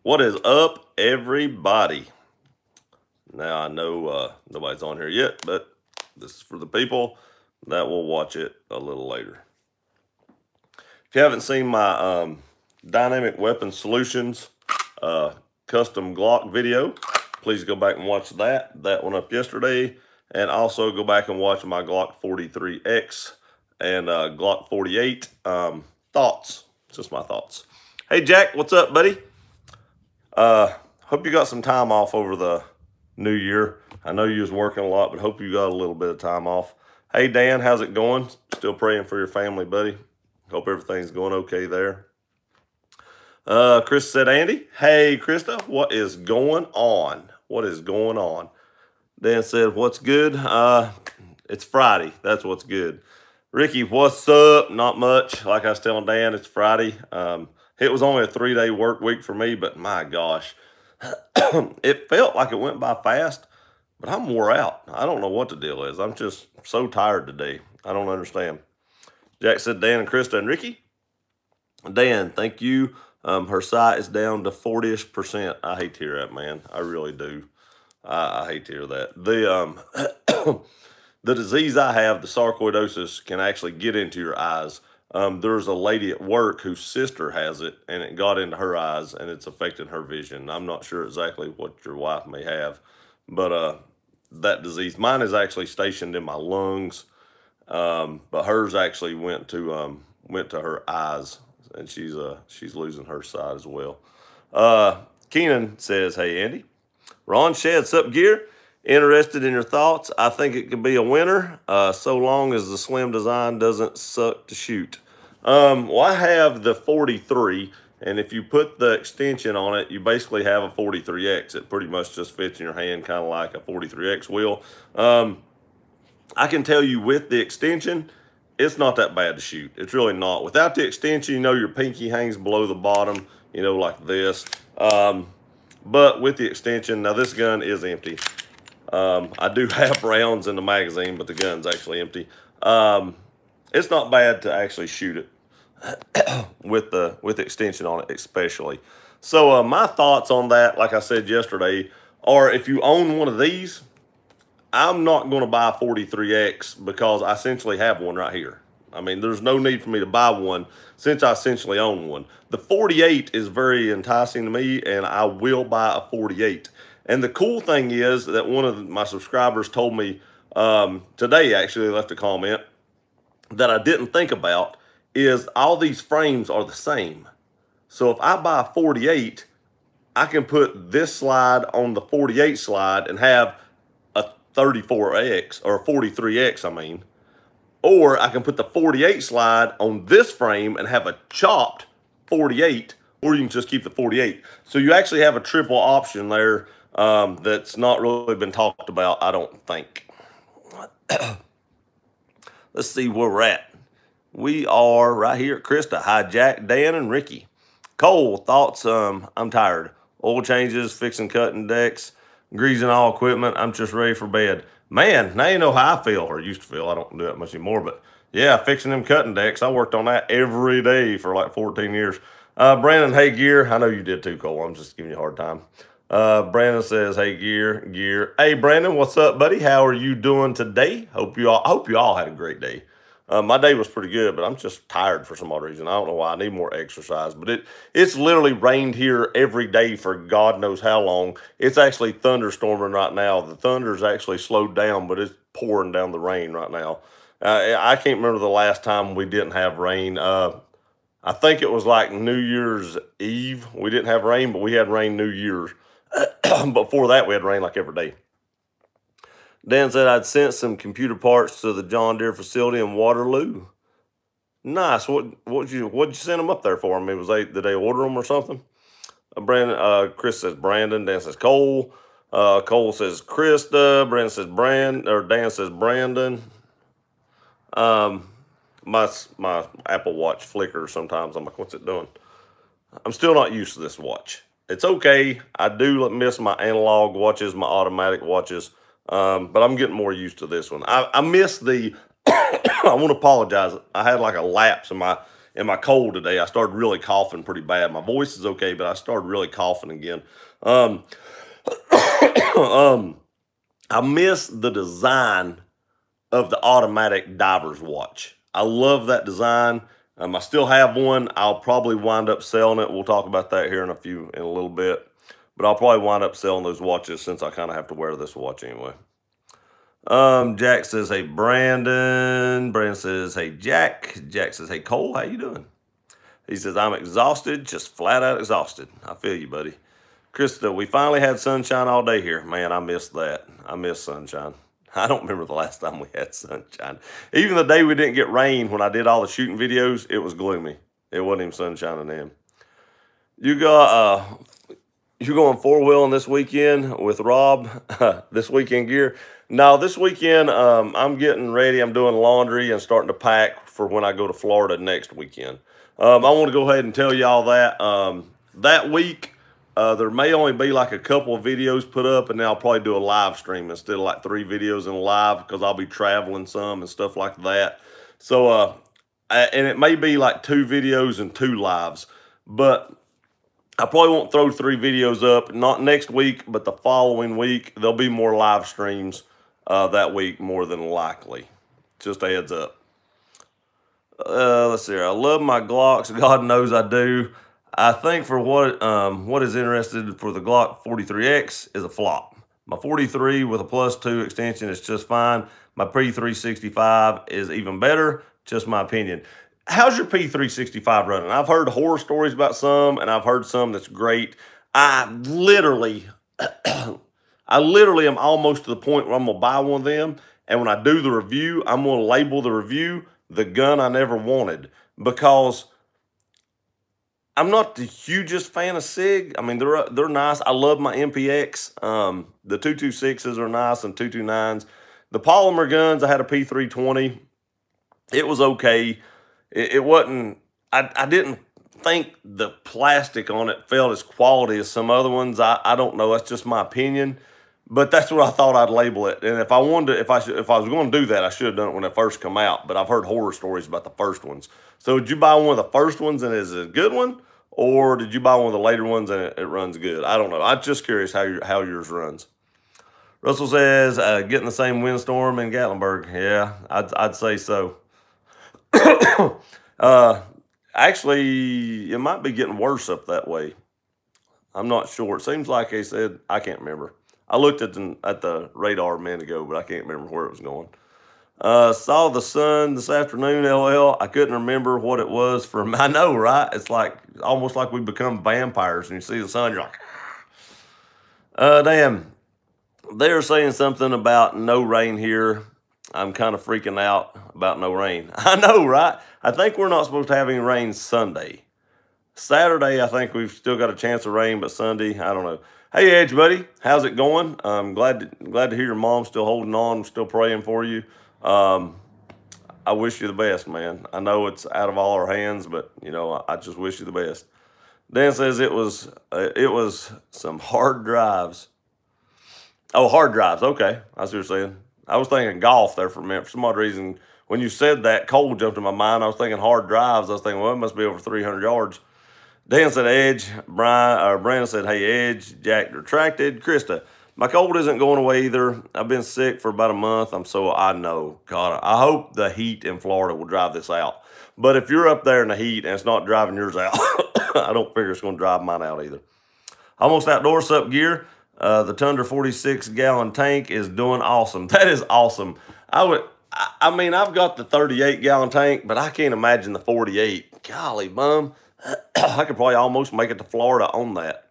What is up, everybody? Now, I know nobody's on here yet, but this is for the people that will watch it a little later. If you haven't seen my Dynamic Weapon Solutions custom Glock video, please go back and watch that. That one up yesterday. And also go back and watch my Glock 43X and Glock 48 thoughts. Just my thoughts. Hey, Jack, what's up, buddy? Hope you got some time off over the new year. I know you was working a lot, but hope you got a little bit of time off. Hey, Dan, how's it going? Still praying for your family, buddy. Hope everything's going okay there. Chris said, Andy, hey, Krista, what is going on? What is going on? Dan said, what's good? It's Friday. That's what's good. Ricky, what's up? Not much. Like I was telling Dan, it's Friday. It was only a 3-day work week for me, but my gosh, it felt like it went by fast, but I'm wore out. I don't know what the deal is. I'm just so tired today. I don't understand. Jack said, Dan and Krista and Ricky. Dan, thank you. Her sight is down to 40-ish%. I hate to hear that, man. I really do. I hate to hear that. The disease I have, the sarcoidosis, can actually get into your eyes. There's a lady at work whose sister has it, and it got into her eyes, and it's affecting her vision. I'm not sure exactly what your wife may have, but that disease, mine is actually stationed in my lungs, but hers actually went to her eyes, and she's losing her sight as well. Keenan says, hey, Andy. Ron Shedd, sup, gear? Interested in your thoughts? I think it could be a winner, so long as the slim design doesn't suck to shoot. Well, I have the 43, and if you put the extension on it, you basically have a 43X. It pretty much just fits in your hand, kind of like a 43X will. I can tell you with the extension, it's not that bad to shoot. It's really not. Without the extension, you know, your pinky hangs below the bottom, you know, like this. But with the extension, now this gun is empty. I do have rounds in the magazine, but the gun's actually empty. It's not bad to actually shoot it with the extension on it, especially. So my thoughts on that, like I said yesterday, are if you own one of these, I'm not going to buy a 43X because I essentially have one right here. I mean, there's no need for me to buy one since I essentially own one. The 48 is very enticing to me, and I will buy a 48. And the cool thing is that one of my subscribers told me today, actually left a comment, that I didn't think about, is all these frames are the same. So if I buy a 48, I can put this slide on the 48 slide and have a 34X, or a 43X, I mean. Or I can put the 48 slide on this frame and have a chopped 48, or you can just keep the 48. So you actually have a triple option there that's not really been talked about, I don't think. Let's see where we're at. We are right here at Krista. Hi, Jack, Dan, and Ricky. Cole, thoughts? I'm tired. Oil changes, fixing cutting decks, greasing all equipment. I'm just ready for bed. Man, now you know how I feel, or used to feel. I don't do that much anymore, but yeah, fixing them cutting decks. I worked on that every day for like 14 years. Brandon, hey, gear. I know you did too, Cole. I'm just giving you a hard time. Brandon says, hey, gear. Hey, Brandon, what's up, buddy? How are you doing today? Hope you all had a great day. My day was pretty good, but I'm just tired for some odd reason. I don't know why. I need more exercise. But it's literally rained here every day for God knows how long. It's actually thunderstorming right now. The thunder's actually slowed down, but it's pouring down the rain right now. I can't remember the last time we didn't have rain. I think it was like New Year's Eve. We didn't have rain, but we had rain New Year's. Before that, we had rain like every day. Dan said I'd sent some computer parts to the John Deere facility in Waterloo. Nice. What'd you send them up there for? I mean, did they order them or something? Chris says Brandon. Dan says Cole. Cole says Krista. Brandon says Dan says Brandon. My Apple Watch flickers sometimes. I'm like, what's it doing? I'm still not used to this watch. It's okay. I do miss my analog watches, my automatic watches. But I'm getting more used to this one. I miss the, I want to apologize. I had like a lapse in and my cold today. I started really coughing pretty bad. My voice is okay, but I started really coughing again. I miss the design of the automatic diver's watch. I love that design. I still have one. I'll probably wind up selling it. We'll talk about that here in a little bit. But I'll probably wind up selling those watches since I kind of have to wear this watch anyway. Jack says, hey, Brandon. Brandon says, hey, Jack. Jack says, hey, Cole, how you doing? He says, I'm exhausted, just flat out exhausted. I feel you, buddy. Krista, we finally had sunshine all day here. Man, I missed that. I miss sunshine. I don't remember the last time we had sunshine. Even the day we didn't get rain when I did all the shooting videos, it was gloomy. It wasn't even sunshine then. You got, you going four-wheeling this weekend with Rob? This weekend gear? No, this weekend I'm getting ready. I'm doing laundry and starting to pack for when I go to Florida next weekend. I want to go ahead and tell y'all that that week there may only be like a couple of videos put up, and then I'll probably do a live stream instead of like 3 videos in live because I'll be traveling some and stuff like that. So, and it may be like 2 videos and 2 lives, but I probably won't throw 3 videos up, not next week, but the following week. There'll be more live streams that week, more than likely. Just a heads up. Let's see here. I love my Glocks. God knows I do. I think for what is interested for the Glock 43X is a flop. My 43 with a +2 extension is just fine. My P365 is even better. Just my opinion. How's your P365 running? I've heard horror stories about some, and I've heard some that's great. I literally am almost to the point where I'm going to buy one of them, and when I do the review, I'm going to label the review the gun I never wanted, because I'm not the hugest fan of SIG. I mean, they're nice. I love my MPX. The 226s are nice and 229s. The polymer guns, I had a P320. It was okay. It wasn't, I didn't think the plastic on it felt as quality as some other ones. I don't know. That's just my opinion. But that's what I thought I'd label it. And if I wanted to, if I was going to do that, I should have done it when it first come out. But I've heard horror stories about the first ones. So did you buy one of the first ones and is it a good one? Or did you buy one of the later ones and it runs good? I don't know. I'm just curious how yours runs. Russell says, getting the same windstorm in Gatlinburg. Yeah, I'd say so. Actually, it might be getting worse up that way. I'm not sure. It seems like they said, I can't remember. I looked at the radar a minute ago, but I can't remember where it was going. Saw the sun this afternoon, LL. I couldn't remember what it was from. I know, right? It's like almost like we become vampires, and you see the sun, you're like, damn. They're saying something about no rain here. I'm kind of freaking out about no rain. I know, right? I think we're not supposed to have any rain Sunday. Saturday, I think we've still got a chance of rain, but Sunday, I don't know. Hey, Edge, buddy. How's it going? I'm glad to hear your mom's still holding on. I'm still praying for you. I wish you the best, man. I know it's out of all our hands, but, you know, I just wish you the best. Dan says it was some hard drives. Oh, hard drives. Okay. I see what you're saying. I was thinking golf there for a minute. For some odd reason, when you said that, Cole jumped in my mind. I was thinking hard drives. I was thinking, well, it must be over 300 yards. Dan said Edge. Brandon said, hey, Edge. Jack retracted. Krista, my cold isn't going away either. I've been sick for about a month. I know. God, I hope the heat in Florida will drive this out. But if you're up there in the heat and it's not driving yours out, I don't figure it's going to drive mine out either. Almost Outdoor Sup Gear. The Tundra 46-gallon tank is doing awesome. That is awesome. I mean, I've got the 38-gallon tank, but I can't imagine the 48. Golly, bum. I could probably almost make it to Florida on that.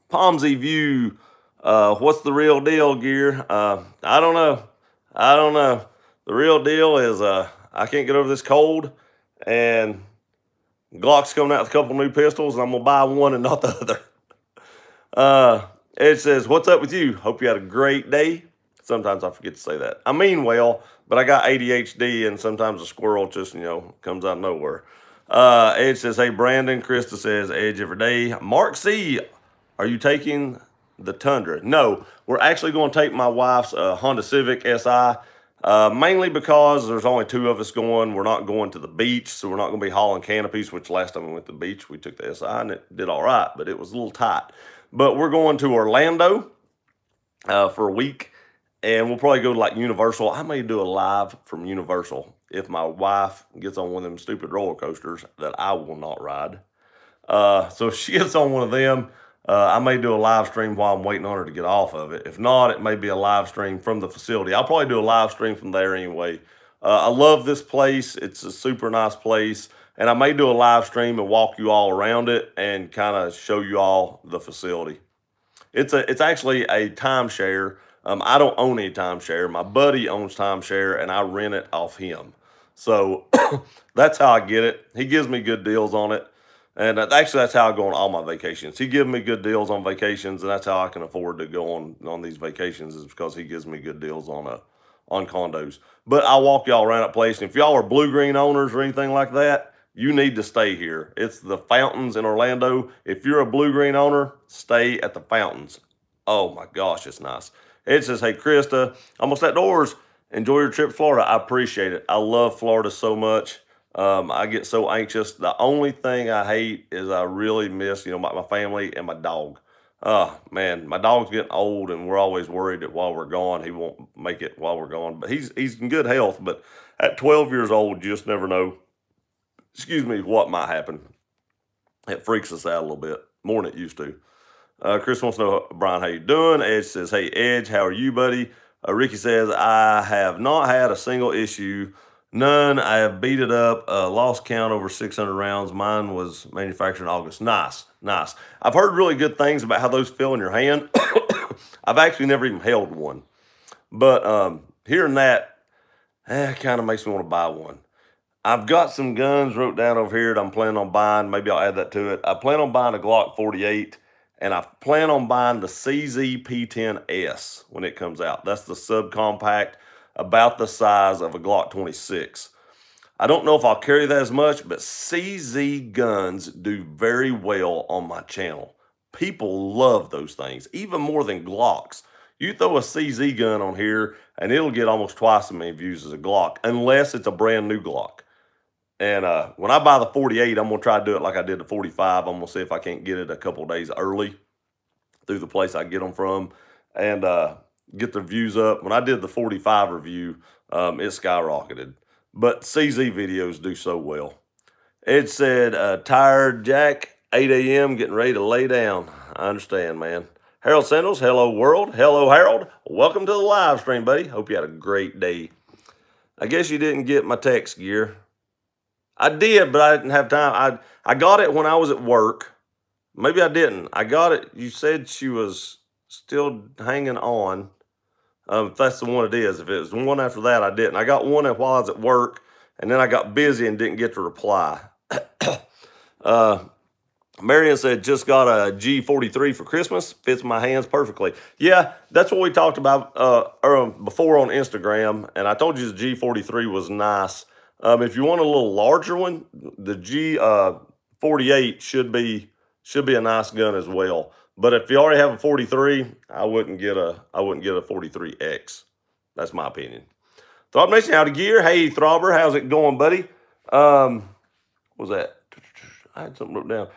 Palmsy View. What's the real deal, Gear? I don't know. The real deal is I can't get over this cold, and Glock's coming out with a couple new pistols, and I'm going to buy one and not the other. Ed says, what's up with you? Hope you had a great day. Sometimes I forget to say that. I mean well, but I got ADHD, and sometimes a squirrel just, you know, comes out of nowhere. Edge says, hey, Brandon. Krista says, Edge every day. Mark C, are you taking the Tundra? No, we're actually going to take my wife's Honda Civic SI. Mainly because there's only 2 of us going. We're not going to the beach, so we're not going to be hauling canopies, which last time we went to the beach, we took the SI and it did all right, but it was a little tight. But we're going to Orlando for a week, and we'll probably go to like Universal. I may do a live from Universal if my wife gets on one of them stupid roller coasters that I will not ride. So if she gets on one of them, I may do a live stream while I'm waiting on her to get off of it. If not, it may be a live stream from the facility. I'll probably do a live stream from there anyway. I love this place. It's a super nice place. And I may do a live stream and walk you all around it and kind of show you all the facility. It's actually a timeshare. I don't own any timeshare. My buddy owns timeshare, and I rent it off him. So that's how I get it. He gives me good deals on it. And actually, that's how I go on all my vacations. He gives me good deals on vacations, and that's how I can afford to go on these vacations, is because he gives me good deals on condos. But I'll walk y'all around that place. And if y'all are blue-green owners or anything like that, you need to stay here. It's the Fountains in Orlando. If you're a blue-green owner, stay at the Fountains. Oh my gosh, it's nice. It says, hey, Krista, almost at doors. Enjoy your trip to Florida. I appreciate it. I love Florida so much. I get so anxious. The only thing I hate is I really miss, my family and my dog. Man, my dog's getting old, and we're always worried that while we're gone, he won't make it while we're gone. But he's in good health. But at 12 years old, you just never know, what might happen. It freaks us out a little bit, more than it used to. Chris wants to know, Brian, how you doing? Edge says, hey, Edge, how are you, buddy? Ricky says, I have not had a single issue. None. I have beat it up. Lost count over 600 rounds. Mine was manufactured in August. Nice, nice. I've heard really good things about how those feel in your hand. I've actually never even held one. But hearing that, kind of makes me want to buy one. I've got some guns wrote down over here that I'm planning on buying. Maybe I'll add that to it. I plan on buying a Glock 48, and I plan on buying the CZ P10-S when it comes out. That's the subcompact, about the size of a Glock 26. I don't know if I'll carry that as much, but CZ guns do very well on my channel. People love those things, even more than Glocks. You throw a CZ gun on here, and it'll get almost twice as many views as a Glock, unless it's a brand new Glock. And when I buy the 48, I'm going to try to do it like I did the 45. I'm going to see if I can't get it a couple of days early through the place I get them from, and get the views up. When I did the 45 review, it skyrocketed. But CZ videos do so well. Ed said, tired Jack, 8 a.m., getting ready to lay down. I understand, man. Harold Sandals, hello world. Hello, Harold. Welcome to the live stream, buddy. Hope you had a great day. I guess you didn't get my text gear. I did, but I didn't have time. I got it when I was at work. Maybe I didn't. I got it. You said she was still hanging on. If that's the one it is. If it was the one after that, I didn't. I got one while I was at work, and then I got busy and didn't get to reply. Marion said, just got a G43 for Christmas. Fits my hands perfectly. Yeah, that's what we talked about before on Instagram, and I told you the G43 was nice. If you want a little larger one, the G48 should be a nice gun as well. But if you already have a 43, I wouldn't get a 43X. That's my opinion. Throb Nation, howdy gear. Hey, Throbber, how's it going, buddy? What was that? I had something wrote down.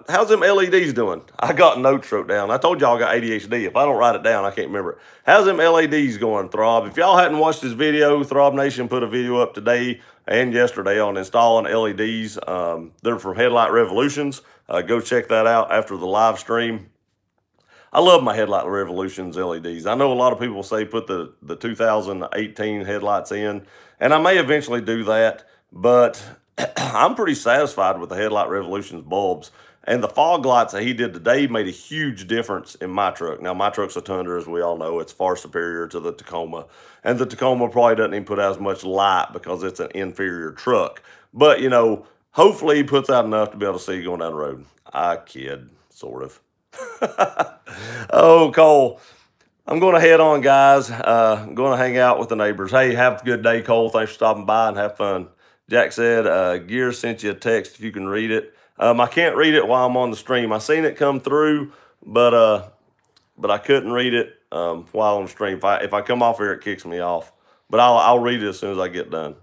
How's them LEDs doing? I got notes wrote down. I told y'all I got ADHD. If I don't write it down, I can't remember it. How's them LEDs going, Throb? If y'all hadn't watched this video, Throb Nation put a video up today and yesterday on installing LEDs. They're from Headlight Revolutions. Go check that out after the live stream. I love my Headlight Revolutions LEDs. I know a lot of people say put the 2018 headlights in, and I may eventually do that, but I'm pretty satisfied with the Headlight Revolutions bulbs. And the fog lights that he did today made a huge difference in my truck. Now, my truck's a Tundra, as we all know. It's far superior to the Tacoma. And the Tacoma probably doesn't even put out as much light because it's an inferior truck. But, hopefully he puts out enough to be able to see you going down the road. I kid, sort of. Oh, Cole. I'm going to head on, guys. I'm going to hang out with the neighbors. Hey, have a good day, Cole. Thanks for stopping by and have fun. Jack said, Gear sent you a text if you can read it. I can't read it while I'm on the stream. I seen it come through, but I couldn't read it while on the stream. If I come off here, it kicks me off. But I'll read it as soon as I get done.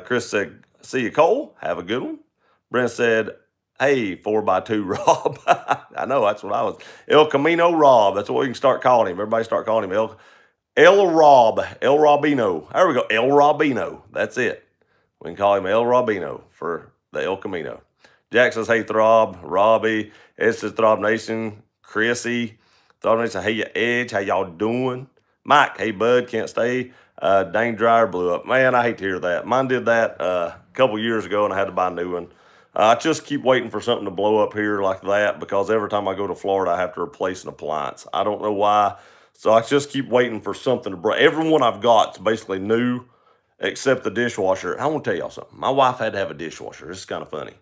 Chris said, "See you, Cole. Have a good one." Brent said, "Hey, 4x2 Rob." I know, that's what I was. El Camino Rob. That's what we can start calling him. Everybody start calling him El Rob. El Robino. There we go. El Robino. That's it. We can call him El Robino for the El Camino. Jack says, "Hey, Throb." Robbie. Ed says, "Throb Nation." Chrissy. Throb Nation, "Hey, Edge. How y'all doing?" Mike, "Hey, bud. Can't stay." Dang dryer blew up. Man, I hate to hear that. Mine did that a couple years ago, and I had to buy a new one. I just keep waiting for something to blow up here like that because every time I go to Florida, I have to replace an appliance. I don't know why. So I just keep waiting for something to break. Every one I've got is basically new except the dishwasher. I want to tell y'all something. My wife had to have a dishwasher. This is kind of funny.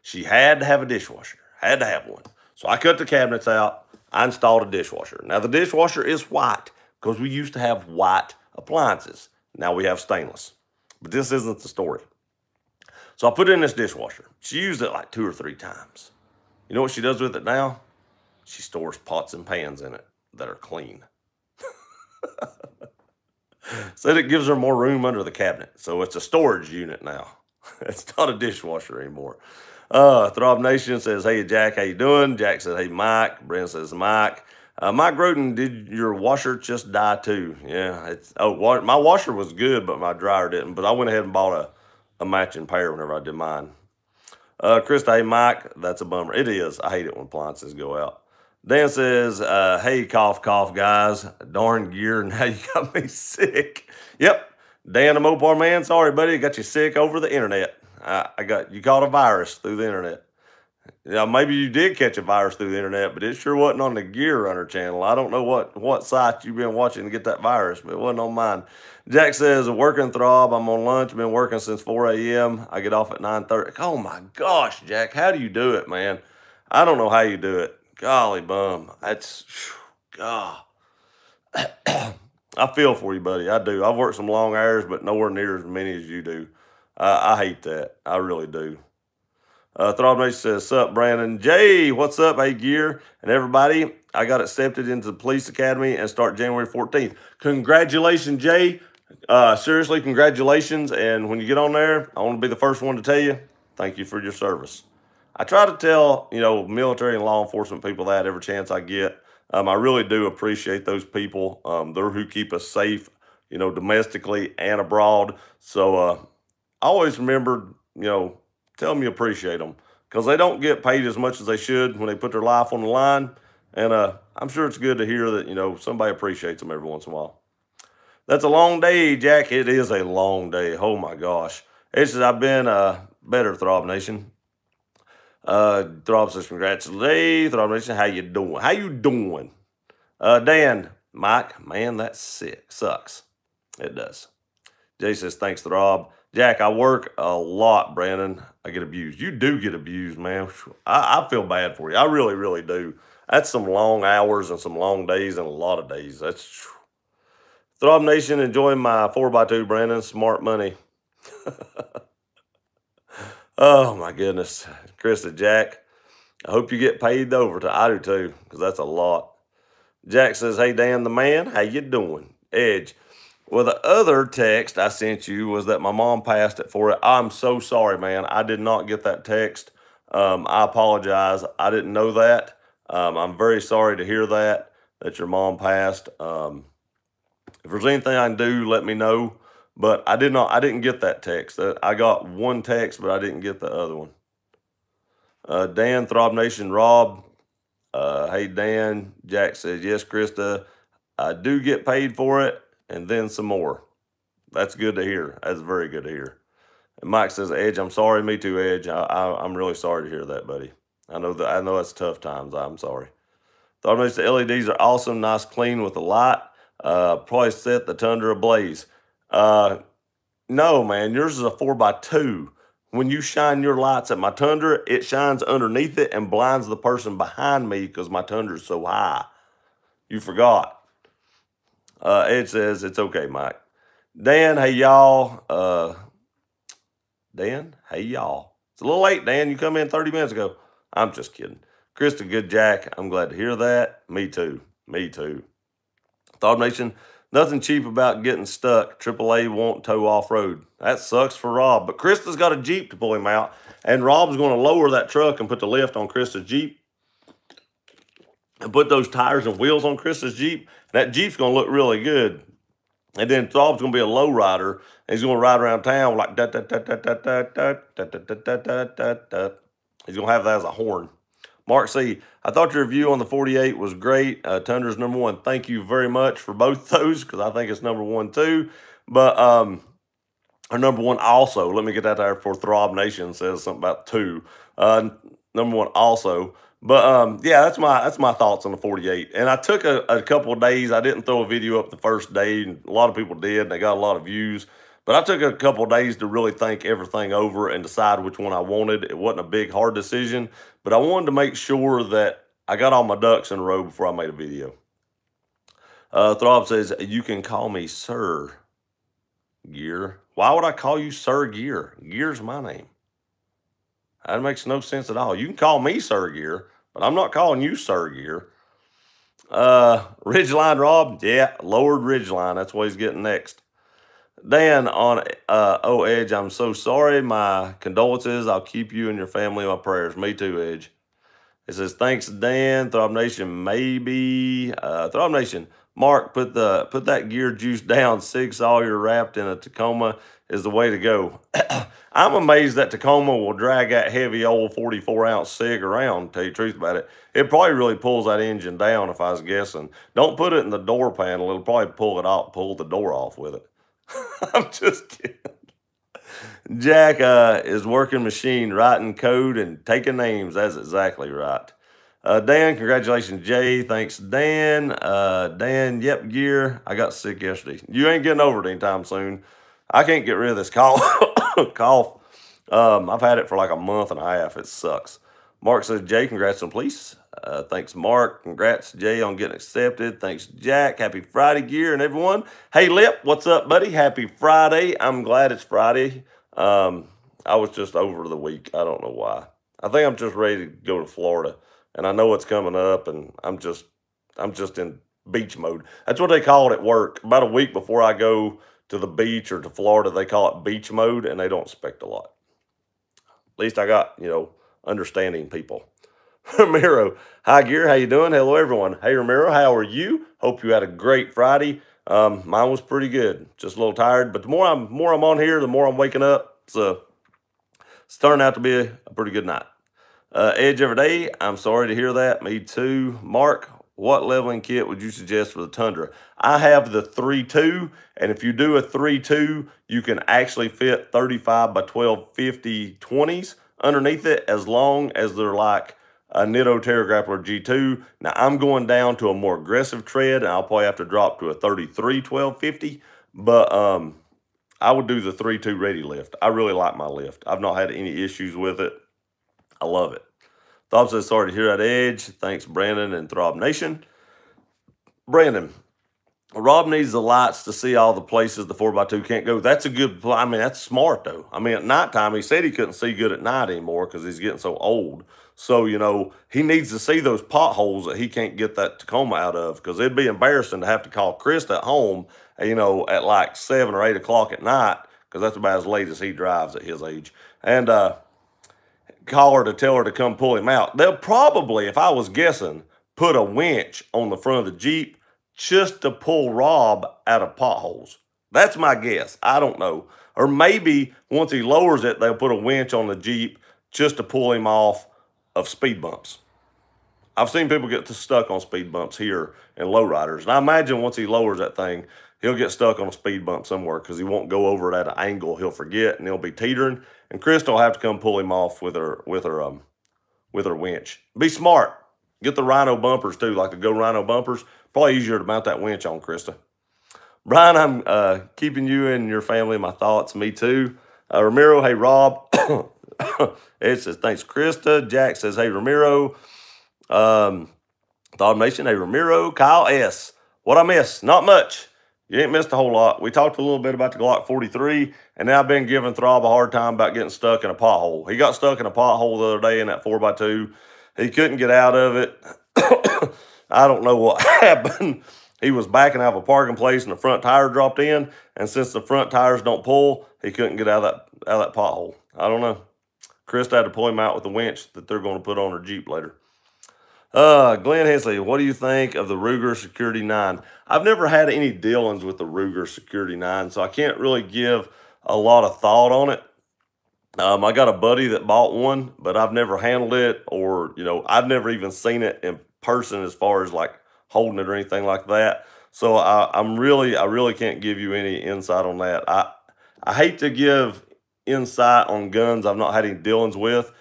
She had to have a dishwasher. Had to have one. So I cut the cabinets out. I installed a dishwasher. Now, the dishwasher is white because we used to have white appliances. Now we have stainless. But this isn't the story. So I put it in this dishwasher. She used it like 2 or 3 times. You know what she does with it now? She stores pots and pans in it that are clean. Said it gives her more room under the cabinet. So it's a storage unit now. It's not a dishwasher anymore. Throb Nation says, "Hey, Jack, how you doing?" Jack says, "Hey, Mike." Brent says, "Mike." Mike Groden, "Did your washer just die too?" Yeah, my washer was good, but my dryer didn't. But I went ahead and bought a matching pair whenever I did mine. Chris, "Hey, Mike." That's a bummer. It is. I hate it when appliances go out. Dan says, "Hey, cough, cough, guys. Darn gear, now you got me sick." Yep. Dan the Mopar man, sorry, buddy. I got you sick over the internet. You caught a virus through the internet. Yeah, maybe you did catch a virus through the internet, but it sure wasn't on the Gear Runner channel. I don't know what site you've been watching to get that virus, but it wasn't on mine. Jack says, "Working Throb. I'm on lunch. Been working since 4 a.m. I get off at 9:30. Oh my gosh, Jack, how do you do it, man? I don't know how you do it. Golly bum. That's, God. I feel for you, buddy. I do. I've worked some long hours, but nowhere near as many as you do. I hate that. I really do. Throb Nation says, "Sup, Brandon?" Jay, what's up? Hey, Gear and everybody. I got accepted into the police academy and start January 14th. Congratulations, Jay. Seriously, congratulations. And when you get on there, I want to be the first one to tell you, thank you for your service. I try to tell, military and law enforcement people that every chance I get. I really do appreciate those people. They're who keep us safe, domestically and abroad. So I always remember, tell them you appreciate them because they don't get paid as much as they should when they put their life on the line. And I'm sure it's good to hear that, somebody appreciates them every once in a while. That's a long day, Jack. It is a long day. Oh, my gosh. It says, "I've been better, Throb Nation." Throb says, "Congratulations, Throb Nation. How you doing?" How you doing? Dan, "Mike, man, that's sick. Sucks." It does. Jay says, "Thanks, Throb." Jack, "I work a lot, Brandon. I get abused." You do get abused, man. I feel bad for you. I really, really do. That's some long hours and some long days and a lot of days. That's Throb Nation, enjoying my 4x2, Brandon. Smart money. Oh, my goodness. Chris and Jack, "I hope you get paid overtime." I do too, because that's a lot. Jack says, "Hey, Dan the man, how you doing?" Edge, "Well, the other text I sent you was that my mom passed at 4. I'm so sorry, man. I did not get that text. I apologize. I didn't know that. I'm very sorry to hear that your mom passed. If there's anything I can do, let me know. But I didn't get that text. I got one text, but I didn't get the other one." Dan, Throb Nation, Rob, "Hey, Dan." Jack says, "Yes, Krista, I do get paid for it, and then some more." That's good to hear. That's very good to hear. And Mike says, "Edge, I'm sorry." Me too, Edge. I'm really sorry to hear that, buddy. I know that's tough times. I'm sorry. Throb Nation, "The LEDs are awesome, nice, clean with the light. Probably set the Tundra ablaze." No, man, yours is a 4x2. When you shine your lights at my Tundra, it shines underneath it and blinds the person behind me because my Tundra is so high. You forgot. Ed says, "It's okay, Mike." Dan, "Hey, y'all." Dan, "Hey, y'all." It's a little late, Dan. You come in 30 minutes ago. I'm just kidding. Krista, "Good, Jack. I'm glad to hear that." Me too. Me too. Thought Nation, Nothing cheap about getting stuck. AAA won't tow off-road. That sucks for Rob. But Krista's got a Jeep to pull him out. And Rob's going to lower that truck and put the lift on Krista's Jeep. And put those tires and wheels on Krista's Jeep. That Jeep's going to look really good. And then Rob's going to be a low rider. And he's going to ride around town like da da da da da da da da da da da da da. He's going to have that as a horn. Mark C., I thought your review on the 48 was great. Tundra's #1. Thank you very much for both those, because I think it's #1 too. But our #1 also, let me get that there before Throb Nation says something about 2. #1 also. But yeah, that's my thoughts on the 48. And I took a couple of days. I didn't throw a video up the first day, and a lot of people did, and they got a lot of views. But I took a couple of days to really think everything over and decide which one I wanted. It wasn't a big, hard decision, but I wanted to make sure that I got all my ducks in a row before I made a video. Throb says, you can call me Sir Gear. Why would I call you Sir Gear? Gear's my name. That makes no sense at all. You can call me Sir Gear, but I'm not calling you Sir Gear. Ridgeline Rob, yeah, lowered Ridgeline. That's what he's getting next. Dan on Edge, I'm so sorry. My condolences. I'll keep you and your family in my prayers. Me too, Edge. It says, thanks, Dan. Throb Nation, maybe. Throb Nation, Mark, put that gear juice down. Sig Sawyer wrapped in a Tacoma is the way to go. I'm amazed that Tacoma will drag that heavy old 44-ounce Sig around, to tell you the truth about it. It probably really pulls that engine down, if I was guessing. Don't put it in the door panel. It'll probably pull the door off with it. I'm just kidding. Jack is working machine, writing code and taking names. That's exactly right. Dan, congratulations, Jay. Thanks, Dan. Dan, yep, gear. I got sick yesterday. You ain't getting over it anytime soon. I can't get rid of this cough. I've had it for like a month and a half. It sucks. Mark says, Jay, congrats on police. Thanks, Mark. Congrats, Jay, on getting accepted. Thanks, Jack. Happy Friday, Gear, and everyone. Hey, Lip, what's up, buddy? Happy Friday. I'm glad it's Friday. I was just over the week. I don't know why. I think I'm just ready to go to Florida, and I know it's coming up, and I'm just in beach mode. That's what they call it at work. About a week before I go to the beach or to Florida, they call it beach mode, and they don't expect a lot. At least I got, understanding people. Ramiro, hi Gear, how you doing? Hello everyone. Hey Ramiro, how are you? Hope you had a great Friday. Mine was pretty good. Just a little tired, but the more I'm on here, the more I'm waking up. So it's turning out to be a pretty good night. Edge every day. I'm sorry to hear that. Me too. Mark, what leveling kit would you suggest for the Tundra? I have the 3.2, and if you do a 3.2, you can actually fit 35 by 1250 20s underneath it, as long as they're like a Nitto Terra Grappler G2. Now, I'm going down to a more aggressive tread, and I'll probably have to drop to a 33 1250, but I would do the 3.2 ready lift. I really like my lift. I've not had any issues with it. I love it. Throb says, sorry to hear that, Edge. Thanks, Brandon and Throb Nation. Brandon, Rob needs the lights to see all the places the 4x2 can't go. That's a good, that's smart, though. At nighttime, he said he couldn't see good at night anymore because he's getting so old. So, he needs to see those potholes that he can't get that Tacoma out of, because it'd be embarrassing to have to call Chris at home, at like 7 or 8 o'clock at night, because that's about as late as he drives at his age. And call her to tell her to come pull him out. They'll probably, if I was guessing, put a winch on the front of the Jeep just to pull Rob out of potholes. That's my guess. I don't know. Or maybe once he lowers it, they'll put a winch on the Jeep just to pull him off of speed bumps. I've seen people get stuck on speed bumps here in lowriders. And I imagine once he lowers that thing, he'll get stuck on a speed bump somewhere because he won't go over it at an angle. He'll forget, and he'll be teetering. And Crystal will have to come pull him off with her winch. Be smart. Get the Rhino bumpers too, like the Go Rhino bumpers. Probably easier to mount that winch on, Krista. Brian, I'm keeping you and your family in my thoughts. Me too. Ramiro, hey, Rob. Ed says, thanks, Krista. Jack says, hey, Ramiro. Thought Nation, hey, Ramiro. Kyle S. What I miss? Not much. You ain't missed a whole lot. We talked a little bit about the Glock 43, and now I've been giving Throb a hard time about getting stuck in a pothole. He got stuck in a pothole the other day in that 4x2. He couldn't get out of it. I don't know what happened. He was backing out of a parking place and the front tire dropped in, and since the front tires don't pull, he couldn't get out of that pothole. I don't know. Chris had to pull him out with the winch that they're going to put on her Jeep later. Glenn Hensley, what do you think of the Ruger Security 9? I've never had any dealings with the Ruger Security 9, so I can't really give a lot of thought on it. I got a buddy that bought one, but I've never handled it, or, I've never even seen it in person as far as like holding it or anything like that. So I really can't give you any insight on that. I hate to give insight on guns I've not had any dealings with.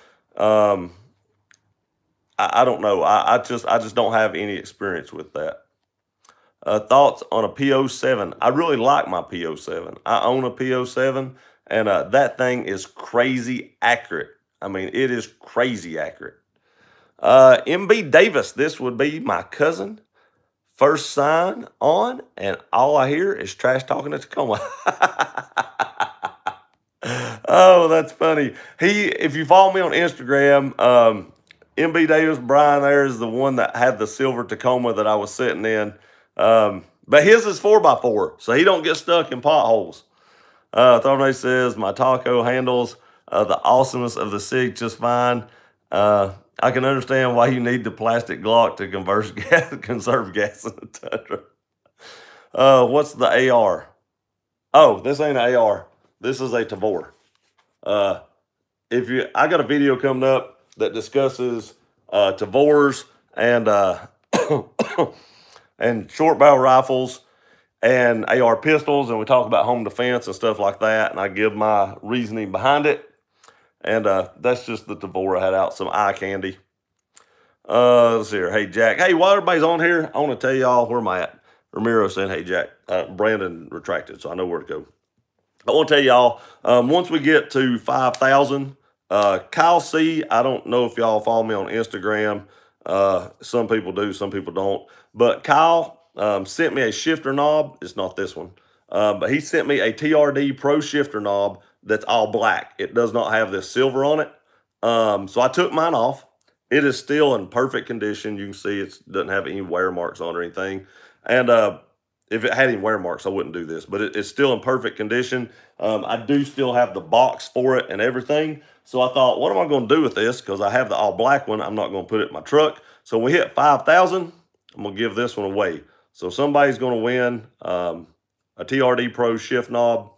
I don't know. I just don't have any experience with that. Thoughts on a P07? I really like my P07. I own a P07, and that thing is crazy accurate. I mean, it is crazy accurate. MB Davis, this would be my cousin. First sign on, and all I hear is trash talking at Tacoma. Oh, that's funny. If you follow me on Instagram, MB Davis Brian there is the one that had the silver Tacoma that I was sitting in. But his is 4x4, so he don't get stuck in potholes. Thornay says, my taco handles the awesomeness of the SIG just fine. I can understand why you need the plastic Glock to conserve gas in the Tundra. What's the AR? Oh, this ain't an AR. This is a Tavor. I got a video coming up that discusses Tavors and and short barrel rifles and AR pistols, and we talk about home defense and stuff like that, and I give my reasoning behind it. And that's just the Tavor. I had out some eye candy. Let's see here. Hey, Jack. Hey, while everybody's on here, I want to tell y'all where I'm at. Ramiro saying, hey, Jack. Brandon retracted, so I know where to go. I want to tell y'all, once we get to 5,000, Kyle C., I don't know if y'all follow me on Instagram. Some people do, some people don't. But Kyle sent me a shifter knob. It's not this one. But he sent me a TRD Pro shifter knob that's all black. It does not have this silver on it. So I took mine off. It is still in perfect condition. You can see it doesn't have any wear marks on or anything. And if it had any wear marks, I wouldn't do this. But it's still in perfect condition. I do still have the box for it and everything. So I thought, what am I going to do with this? Because I have the all black one. I'm not going to put it in my truck. So when we hit 5,000, I'm going to give this one away. So somebody's going to win a TRD Pro shift knob.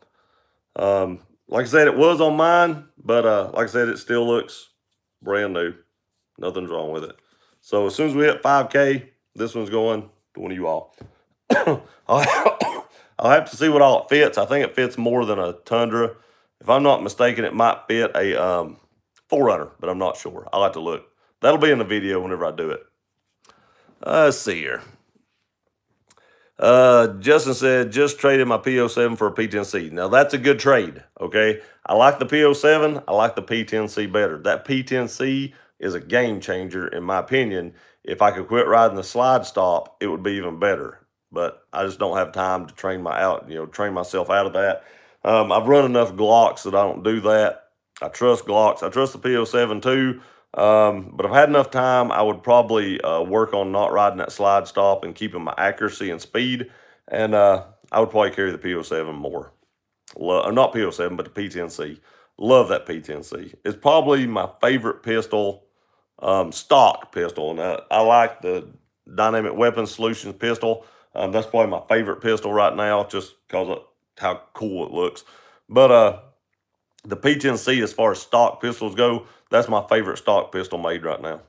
Like I said, it was on mine, but like I said, it still looks brand new. Nothing's wrong with it. So as soon as we hit 5K, this one's going to one of you all. I'll have to see what all it fits. I think it fits more than a Tundra. If I'm not mistaken, it might fit a 4Runner, but I'm not sure. I'll have to look. That'll be in the video whenever I do it. Let's see here. Justin said, just traded my P07 for a P10-C. Now, that's a good trade, okay? I like the P07. I like the P10-C better. That P10-C is a game changer, in my opinion. If I could quit riding the slide stop, it would be even better. But I just don't have time to train myself out of that. I've run enough Glocks that I don't do that. I trust Glocks. I trust the P07 too. But if I had enough time, I would probably work on not riding that slide stop and keeping my accuracy and speed. And I would probably carry the P07 more. Not P07, but the P10-C. Love that P10-C. It's probably my favorite pistol, stock pistol. And I like the Dynamic Weapon Solutions pistol. That's probably my favorite pistol right now, just because of how cool it looks. But the P10-C, as far as stock pistols go, that's my favorite stock pistol made right now.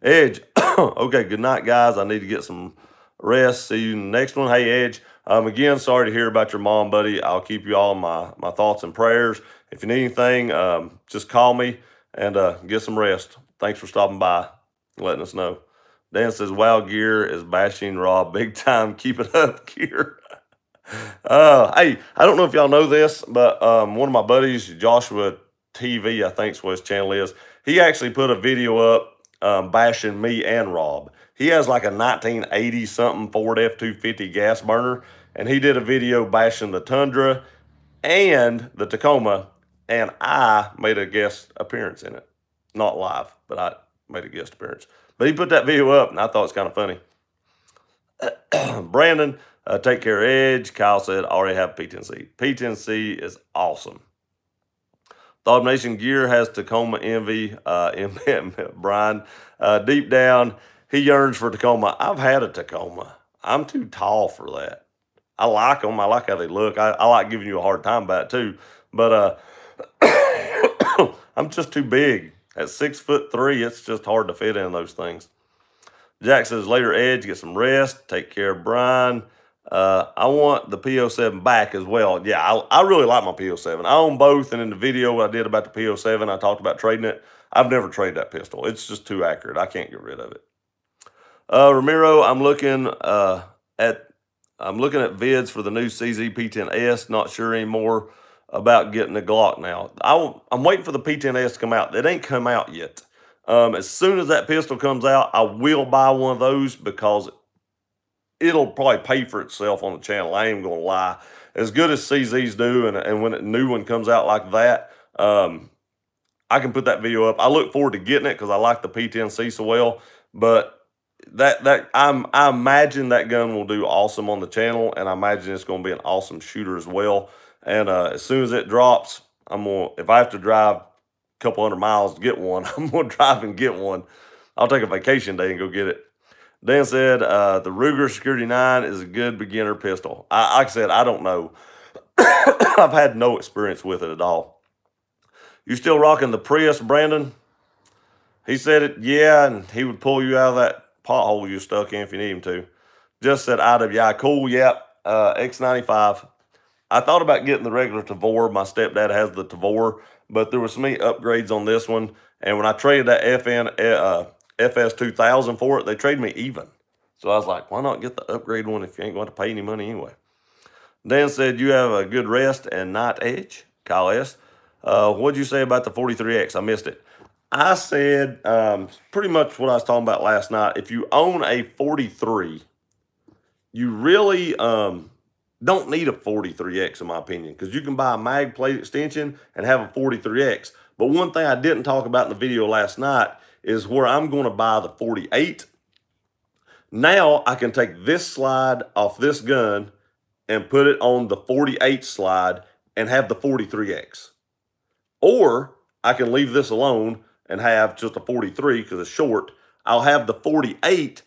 Edge. Okay, good night, guys. I need to get some rest. See you in the next one. Hey, Edge. Again, sorry to hear about your mom, buddy. I'll keep you all in my thoughts and prayers. If you need anything, just call me and get some rest. Thanks for stopping by and letting us know. Dan says, wow, Gear is bashing Rob big time. Keep it up, Gear. Hey, I don't know if y'all know this, but one of my buddies, Joshua TV, I think is what his channel is, he actually put a video up bashing me and Rob. He has like a 1980-something Ford F-250 gas burner, and he did a video bashing the Tundra and the Tacoma, and I made a guest appearance in it. Not live, but I made a guest appearance. But he put that video up, and I thought it was kind of funny. Brandon, take care, Edge. Kyle said, already have P10-C. P10-C is awesome. Thought Nation Gear has Tacoma envy. Brian, deep down, he yearns for Tacoma. I've had a Tacoma. I'm too tall for that. I like them. I like how they look. I like giving you a hard time about it too. But I'm just too big. At 6'3", it's just hard to fit in those things. Jack says, later, Edge, get some rest. Take care, Brian. I want the P07 back as well. Yeah, I really like my P07. I own both, and in the video I did about the P07, I talked about trading it. I've never traded that pistol. It's just too accurate. I can't get rid of it. Ramiro, I'm looking at vids for the new CZ P10S. Not sure anymore about getting a Glock now. I'm waiting for the P10S to come out. It ain't come out yet. As soon as that pistol comes out, I will buy one of those because it'll probably pay for itself on the channel. I ain't going to lie. As good as CZs do, and when a new one comes out like that, I can put that video up. I look forward to getting it because I like the P10-C so well. But I imagine that gun will do awesome on the channel, and I imagine it's going to be an awesome shooter as well. And as soon as it drops, if I have to drive a couple hundred miles to get one, I'm going to drive and get one. I'll take a vacation day and go get it. Dan said, the Ruger Security 9 is a good beginner pistol. Like I said, I don't know. I've had no experience with it at all. You still rocking the Prius, Brandon? He said it, yeah, and he would pull you out of that pothole you're stuck in if you need him to. Just said IWI, cool, yep, X95. I thought about getting the regular Tavor. My stepdad has the Tavor, but there were so many upgrades on this one, and when I traded that FS2000 for it, they traded me even. So I was like, why not get the upgrade one if you ain't going to pay any money anyway? Dan said, you have a good rest and night, Edge. Kyle S. What'd you say about the 43X? I missed it. I said pretty much what I was talking about last night. If you own a 43, you really don't need a 43X in my opinion, because you can buy a mag plate extension and have a 43X. But one thing I didn't talk about in the video last night is where I'm going to buy the 48. Now I can take this slide off this gun and put it on the 48 slide and have the 43X. Or I can leave this alone and have just a 43 because it's short. I'll have the 48,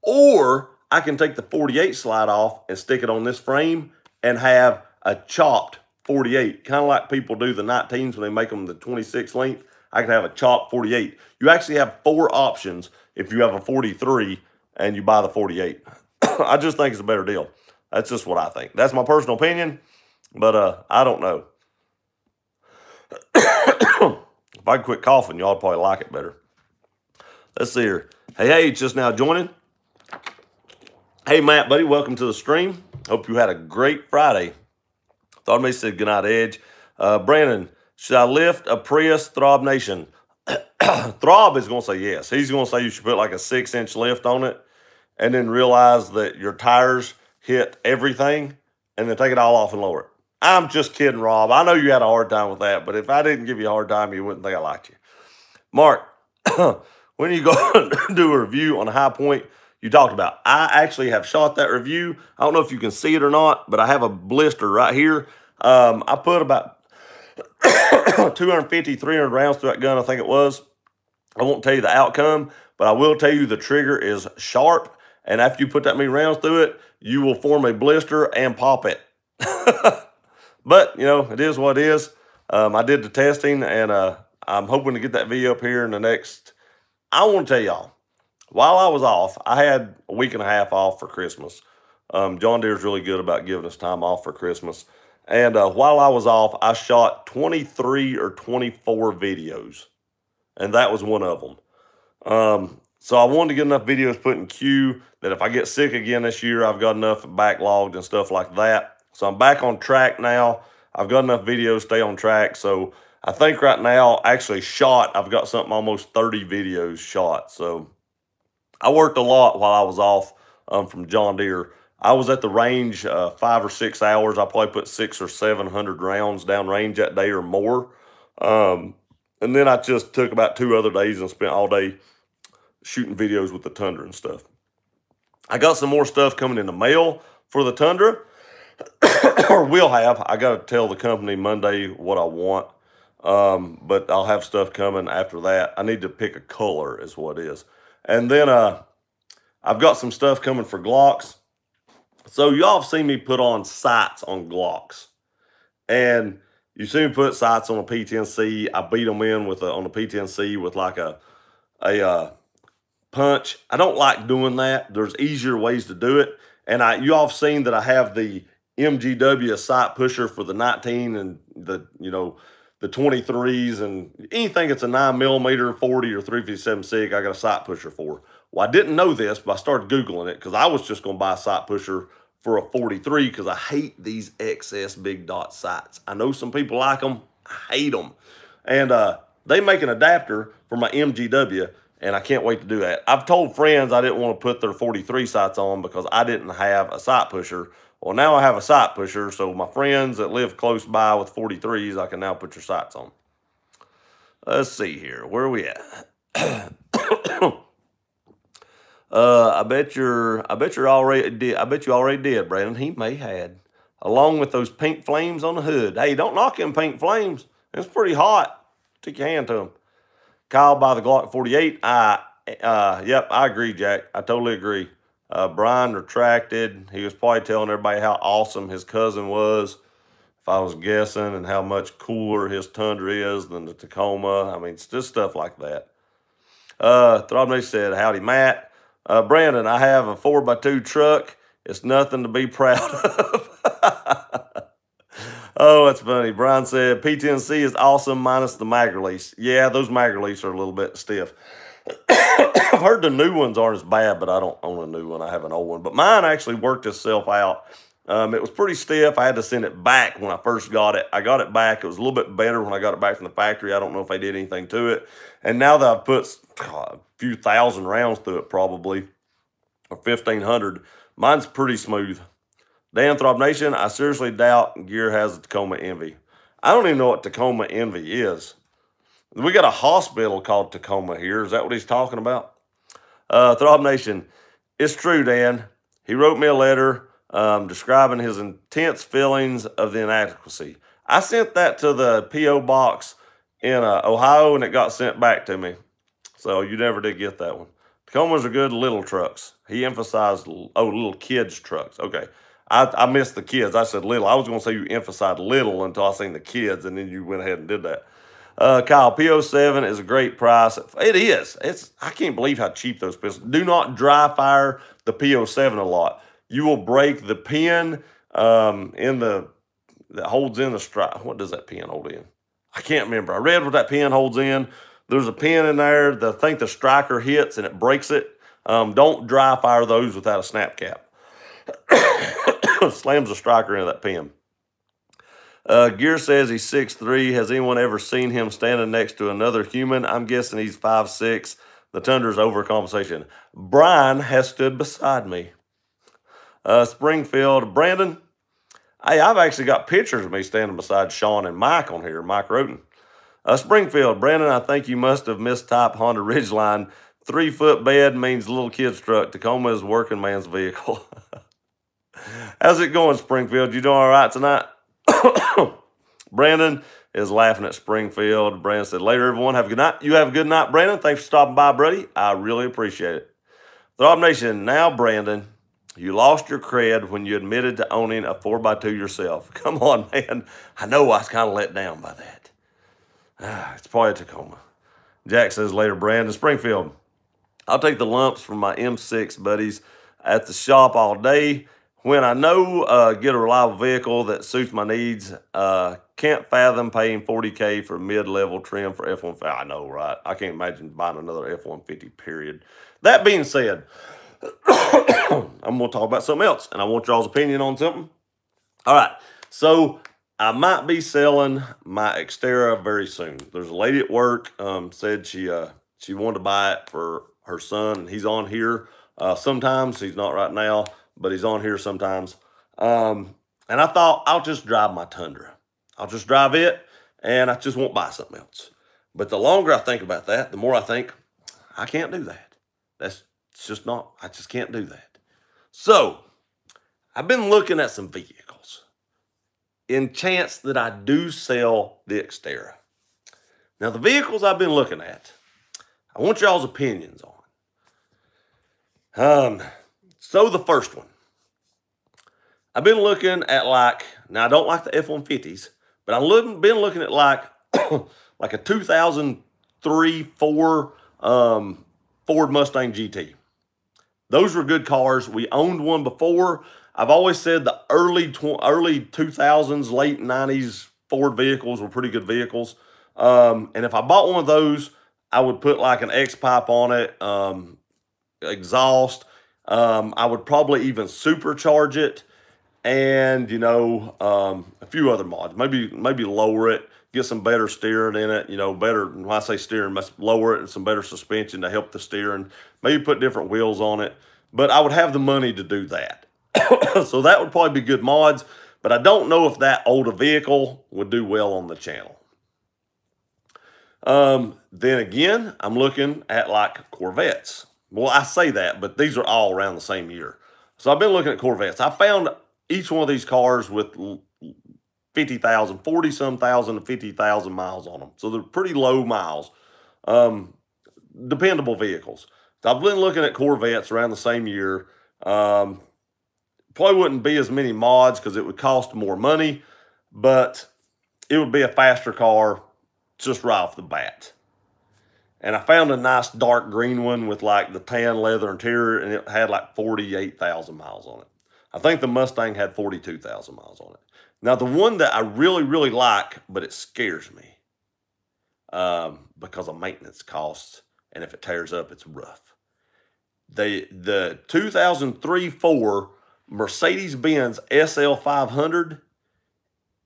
or I can take the 48 slide off and stick it on this frame and have a chopped 48. Kind of like people do the 19s when they make them the 26 length. I can have a chopped 48. You actually have 4 options if you have a 43 and you buy the 48. I just think it's a better deal. That's just what I think. That's my personal opinion, but I don't know. If I could quit coughing, y'all probably like it better. Let's see here. Hey, just now joining. Hey, Matt, buddy, welcome to the stream. Hope you had a great Friday. Thought me said goodnight, Edge. Brandon, should I lift a Prius, Throb Nation? Throb is going to say yes. He's going to say you should put like a 6-inch lift on it and then realize that your tires hit everything and then take it all off and lower it. I'm just kidding, Rob. I know you had a hard time with that, but if I didn't give you a hard time, you wouldn't think I liked you. Mark, when you go do a review on a high point you talked about, I actually have shot that review. I don't know if you can see it or not, but I have a blister right here. I put about 250, 300 rounds through that gun, I think it was. I won't tell you the outcome, but I will tell you the trigger is sharp, and after you put that many rounds through it, you will form a blister and pop it. But, you know, it is what it is. I did the testing, and I'm hoping to get that video up here in the next... I want to tell y'all, while I was off, I had a week and a half off for Christmas. John Deere's really good about giving us time off for Christmas. And while I was off, I shot 23 or 24 videos, and that was one of them. So I wanted to get enough videos put in queue that if I get sick again this year, I've got enough backlogged and stuff like that. So I'm back on track now. I've got enough videos to stay on track. So I think right now, actually shot, I've got something almost 30 videos shot. So I worked a lot while I was off from John Deere. I was at the range 5 or 6 hours. I probably put 600 or 700 rounds down range that day or more. And then I just took about 2 other days and spent all day shooting videos with the Tundra and stuff. I got some more stuff coming in the mail for the Tundra, or will have. I got to tell the company Monday what I want, but I'll have stuff coming after that. I need to pick a color is what it is. And then I've got some stuff coming for Glocks. So y'all have seen me put on sights on Glocks. And you see me put sights on a P10-C. I beat them in with on a P10-C with like a punch. I don't like doing that. There's easier ways to do it. And you all have seen that I have the MGW sight pusher for the 19 and the 23s and anything that's a 9mm, 40 or 357 SIG, I got a sight pusher for. Well, I didn't know this, but I started Googling it because I was just going to buy a sight pusher for a 43 because I hate these XS big dot sights. I know some people like them. I hate them. And they make an adapter for my MGW, and I can't wait to do that. I've told friends I didn't want to put their 43 sights on because I didn't have a sight pusher. Well, now I have a sight pusher, so my friends that live close by with 43s, I can now put your sights on. Let's see here. Where are we at? I bet you already did, Brandon. He may had. Along with those pink flames on the hood. Hey, don't knock them pink flames. It's pretty hot. Stick your hand to them. Kyle by the Glock 48. Yep, I agree, Jack. I totally agree. Brian retracted. He was probably telling everybody how awesome his cousin was, if I was guessing, and how much cooler his Tundra is than the Tacoma. I mean, it's just stuff like that. Throbney said, howdy, Matt. Brandon, I have a 4x2 truck. It's nothing to be proud of. Oh, that's funny. Brian said, P10-C is awesome minus the mag release. Yeah, those mag release are a little bit stiff. I've heard the new ones aren't as bad, but I don't own a new one. I have an old one. But mine actually worked itself out. It was pretty stiff. I had to send it back when I first got it. I got it back. It was a little bit better when I got it back from the factory. I don't know if they did anything to it. And now that I've put a few thousand rounds through it probably, or 1,500, mine's pretty smooth. Dan Throb Nation, I seriously doubt Gear has a Tacoma Envy. I don't even know what Tacoma Envy is. We got a hospital called Tacoma here. Is that what he's talking about? Throb Nation, it's true, Dan. He wrote me a letter describing his intense feelings of the inadequacy. I sent that to the P.O. box in Ohio, and it got sent back to me. So you never did get that one. Tacomas are good little trucks. He emphasized, little kids' trucks. Okay. I missed the kids. I said little. I was going to say you emphasized little until I seen the kids, and then you went ahead and did that. Kyle, P07 is a great price. It is. I can't believe how cheap those pistols. Do not dry fire the P07 a lot. You will break the pin that holds in the strike. What does that pin hold in? I can't remember. I read what that pin holds in. There's a pin in there that I think the striker hits and it breaks it. Don't dry fire those without a snap cap. Slams the striker into that pin. Gear says he's 6'3". Has anyone ever seen him standing next to another human? I'm guessing he's 5'6". The Tundra's overcompensation. Brian has stood beside me. Springfield, Brandon. Hey, I've actually got pictures of me standing beside Sean and Mike on here, Mike Roten. Springfield, Brandon, I think you must have mistyped Honda Ridgeline. 3-foot bed means little kid's truck. Tacoma is working man's vehicle. How's it going, Springfield? You doing all right tonight? Brandon is laughing at Springfield. Brandon said, later, everyone. Have a good night. You have a good night, Brandon. Thanks for stopping by, buddy. I really appreciate it. Throb Nation, now, Brandon, you lost your cred when you admitted to owning a 4x2 yourself. Come on, man. I know I was kind of let down by that. It's probably a Tacoma. Jack says later, Brandon. Springfield, I'll take the lumps from my M6 buddies at the shop all day. When I know get a reliable vehicle that suits my needs, can't fathom paying $40K for mid-level trim for F-150. I know, right? I can't imagine buying another F-150, period. That being said, I'm going to talk about something else, and I want y'all's opinion on something. All right, so I might be selling my Xterra very soon. There's a lady at work said she wanted to buy it for her son, and he's on here sometimes. He's not right now, but he's on here sometimes. And I thought I'll just drive my Tundra. I'll just drive it, and I just won't buy something else. But the longer I think about that, the more I think, I can't do that. It's just not, I just can't do that. So, I've been looking at some vehicles in chance that I do sell the Xterra. Now, the vehicles I've been looking at, I want y'all's opinions on. So the first one, I've been looking at now I don't like the F-150s, but I've been looking at like a 2003, 4 Ford Mustang GT. Those were good cars. We owned one before. I've always said the early 2000s, late 90s Ford vehicles were pretty good vehicles. And if I bought one of those, I would put like an X-pipe on it, exhaust. I would probably even supercharge it, and a few other mods. Maybe lower it, get some better steering in it. Better. When I say steering, lower it and some better suspension to help the steering. Maybe put different wheels on it. But I would have the money to do that. So that would probably be good mods. But I don't know if that older vehicle would do well on the channel. Then again, I'm looking at like Corvettes. Well, I say that, but these are all around the same year. So I've been looking at Corvettes. I found each one of these cars with 50,000, 40-some thousand to 50,000 miles on them. So they're pretty low miles. Dependable vehicles. So I've been looking at Corvettes around the same year. Probably wouldn't be as many mods because it would cost more money, but it would be a faster car just right off the bat. And I found a nice dark green one with like the tan leather interior, and it had like 48,000 miles on it. I think the Mustang had 42,000 miles on it. Now, the one that I really, really like, but it scares me because of maintenance costs, and if it tears up, it's rough. The 2003-4 Mercedes-Benz SL500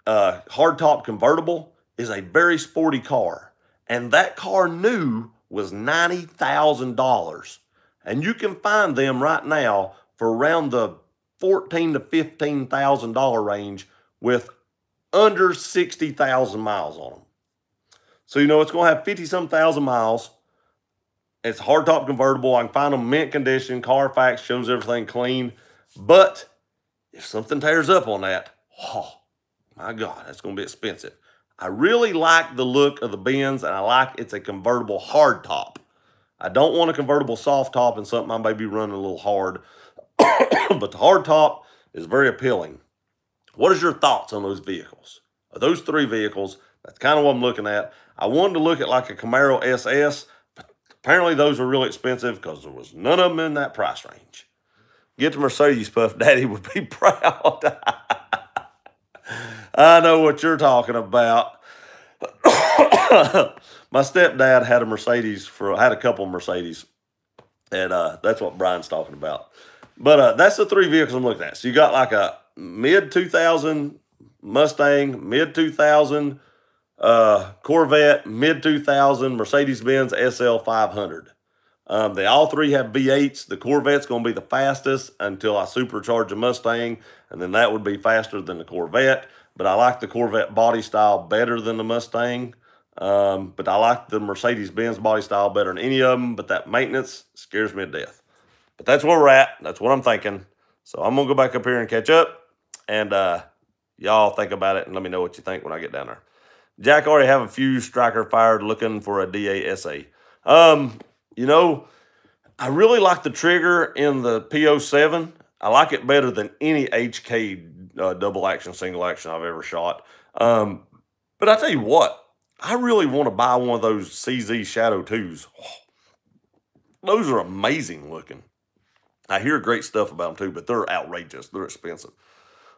hardtop convertible is a very sporty car. And that car new was $90,000. And you can find them right now for around the $14,000 to $15,000 range with under 60,000 miles on them. So, it's going to have 50-some thousand miles. It's a hardtop convertible. I can find them mint condition. Carfax shows everything clean. But if something tears up on that, oh, my God, that's going to be expensive. I really like the look of the Benz, and I like it's a convertible hardtop. I don't want a convertible soft top and something I may be running a little hard. But the hardtop is very appealing. What is your thoughts on those vehicles? Those three vehicles, that's kind of what I'm looking at. I wanted to look at like a Camaro SS, but apparently those are really expensive because there was none of them in that price range. Get the Mercedes, Puff Daddy would be proud. I know what you're talking about. My stepdad had a Mercedes had a couple of Mercedes, and that's what Brian's talking about. But that's the three vehicles I'm looking at. So you got like a mid-2000 Mustang, mid-2000 Corvette, mid-2000 Mercedes-Benz SL500. They all three have V8s. The Corvette's going to be the fastest until I supercharge the Mustang, and then that would be faster than the Corvette. But I like the Corvette body style better than the Mustang. But I like the Mercedes-Benz body style better than any of them. But that maintenance scares me to death. But that's where we're at. That's what I'm thinking. So I'm going to go back up here and catch up. And y'all think about it and let me know what you think when I get down there. Jack already have a few striker fired looking for a DASA. I really like the trigger in the P07. I like it better than any HK double action, single action I've ever shot. But I tell you what, I really want to buy one of those CZ Shadow 2s. Those are amazing looking. I hear great stuff about them too, but they're outrageous. They're expensive.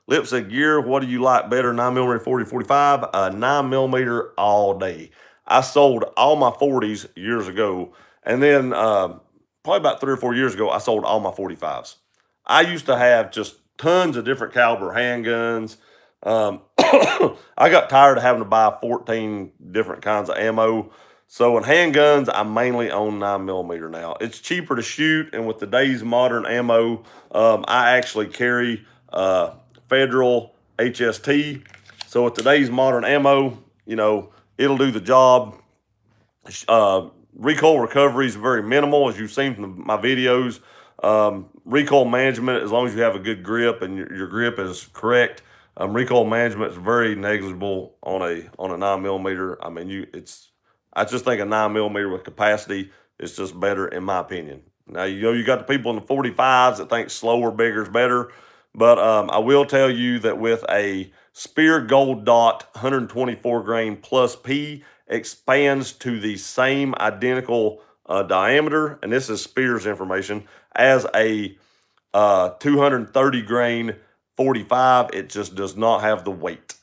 Lip said, Gear, what do you like better, 9mm 40-45? 9mm all day. I sold all my 40s years ago, and then probably about 3 or 4 years ago, I sold all my 45s. I used to have just tons of different caliber handguns. I got tired of having to buy 14 different kinds of ammo. So in handguns, I mainly own 9mm now. It's cheaper to shoot, and with today's modern ammo, I actually carry Federal HST. So with today's modern ammo, it'll do the job. Recoil recovery is very minimal, as you've seen from my videos. Recoil management, as long as you have a good grip and your grip is correct, recoil management is very negligible on a 9mm. I mean, I just think a 9mm with capacity is just better in my opinion. Now, you got the people in the 45s that think slower, bigger is better, but I will tell you that with a Spear Gold Dot 124 grain plus P expands to the same identical diameter, and this is Spear's information, as a 230 grain 45. It just does not have the weight.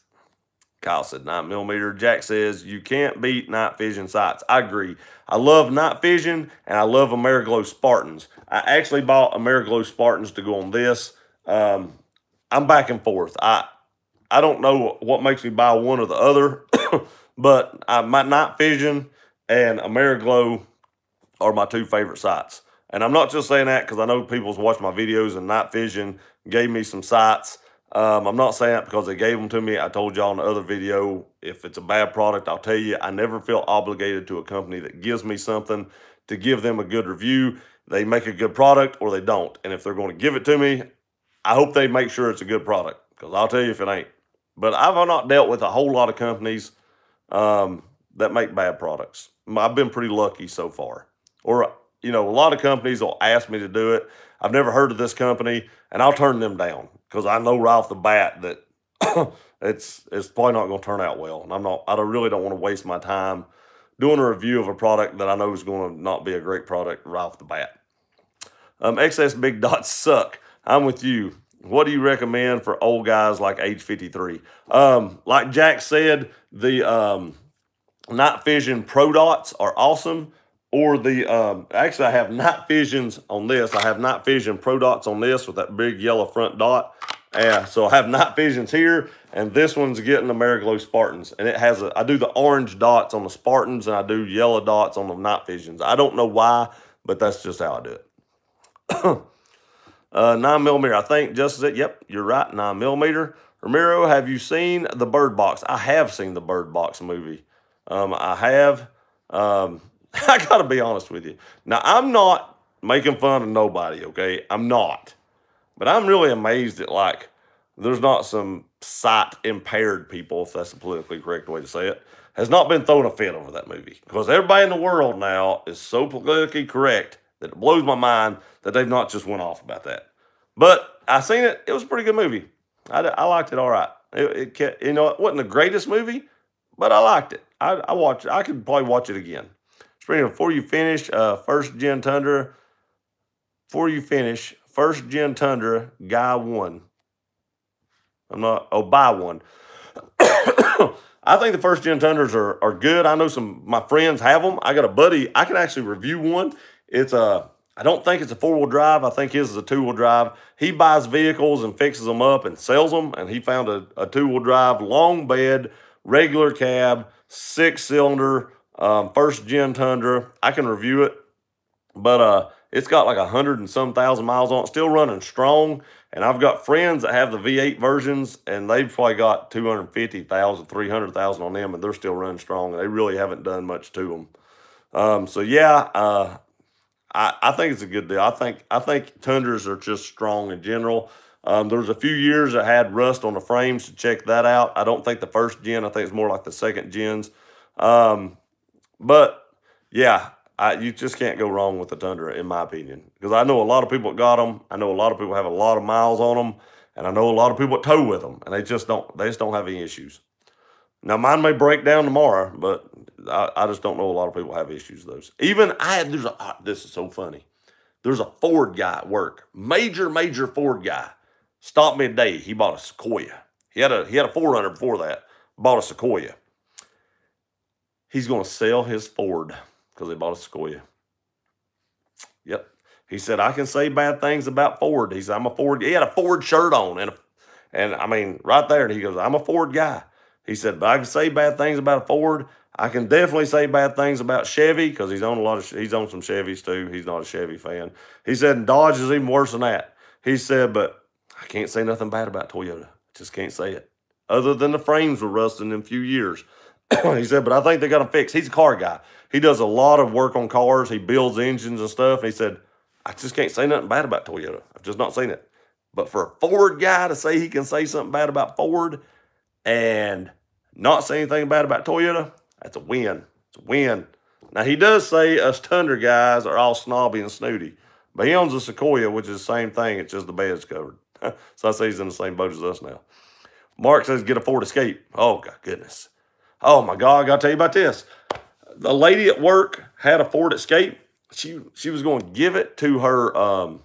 Kyle said 9mm. Jack says you can't beat night vision sights. I agree. I love night vision and I love Ameriglow Spartans. I actually bought Ameriglow Spartans to go on this. I'm back and forth. I don't know what makes me buy one or the other, but my night vision and Ameriglow are my two favorite sights. And I'm not just saying that because I know people's watched my videos and night vision gave me some sights. I'm not saying that because they gave them to me. I told y'all in the other video, if it's a bad product, I'll tell you. I never feel obligated to a company that gives me something to give them a good review. They make a good product or they don't. And if they're going to give it to me, I hope they make sure it's a good product, because I'll tell you if it ain't. But I've not dealt with a whole lot of companies that make bad products. I've been pretty lucky so far. Or, a lot of companies will ask me to do it. I've never heard of this company, and I'll turn them down because I know right off the bat that it's probably not going to turn out well. And I really don't want to waste my time doing a review of a product that I know is going to not be a great product right off the bat. XS Big Dots suck. I'm with you. What do you recommend for old guys like age 53? Like Jack said, the Night Vision Pro Dots are awesome. Or actually I have night visions on this. I have night vision Pro Dots on this with that big yellow front dot. So I have night visions here, and this one's getting Ameriglow Spartans. And it has I do the orange dots on the Spartans, and I do yellow dots on the night visions. I don't know why, but that's just how I do it. 9mm, I think just said, yep, you're right, 9mm. Ramiro, have you seen the Bird Box? I have seen the Bird Box movie. I have. I got to be honest with you. Now, I'm not making fun of nobody, okay? I'm not. But I'm really amazed at, there's not some sight-impaired people, if that's the politically correct way to say it, has not been throwing a fit over that movie. Because everybody in the world now is so politically correct that it blows my mind that they've not just went off about that. But I seen it. It was a pretty good movie. I liked it all right. It wasn't the greatest movie, but I liked it. I watched it. I could probably watch it again. Spring, before you finish first gen Tundra, guy one. Buy one. I think the first gen Tundras are good. I know my friends have them. I got a buddy, I can actually review one. I don't think it's a 4-wheel drive. I think his is a 2-wheel drive. He buys vehicles and fixes them up and sells them, and he found a 2-wheel drive, long bed, regular cab, 6-cylinder, first gen Tundra. I can review it, but it's got like 100 and some thousand miles on it, still running strong. And I've got friends that have the V8 versions, and they've probably got 250,000, 300,000 on them, and they're still running strong. And they really haven't done much to them. So yeah, I think it's a good deal. I think Tundras are just strong in general. There's a few years that had rust on the frames, to check that out. I don't think the first gen. I think it's more like the second gens. But yeah, you just can't go wrong with the Tundra, in my opinion. Because I know a lot of people that got them. I know a lot of people have a lot of miles on them. And I know a lot of people that tow with them. And they just don't have any issues. Now, mine may break down tomorrow, but I just don't know a lot of people have issues with those. Even this is so funny. There's a Ford guy at work, major Ford guy, stopped me today. He bought a Sequoia. He had a 400 before that, bought a Sequoia. He's going to sell his Ford because he bought a Sequoia. Yep. He said, I can say bad things about Ford. He said, I'm a Ford. He had a Ford shirt on, and I mean, right there, and he goes, I'm a Ford guy. He said, but I can say bad things about a Ford. I can definitely say bad things about Chevy, because he's on some Chevys too. He's not a Chevy fan. He said, and Dodge is even worse than that. He said, but I can't say nothing bad about Toyota. Just can't say it. Other than the frames were rusting in a few years. He said, but I think they got them fixed. He's a car guy. He does a lot of work on cars. He builds engines and stuff. And he said, I just can't say nothing bad about Toyota. I've just not seen it. But for a Ford guy to say he can say something bad about Ford and not say anything bad about Toyota, that's a win. It's a win. Now, he does say us Tundra guys are all snobby and snooty, but he owns a Sequoia, which is the same thing. It's just the bed's covered. So I say he's in the same boat as us now. Mark says, get a Ford Escape. Oh, God, goodness. Oh, my God, I got to tell you about this. The lady at work had a Ford Escape. She was going to give it to her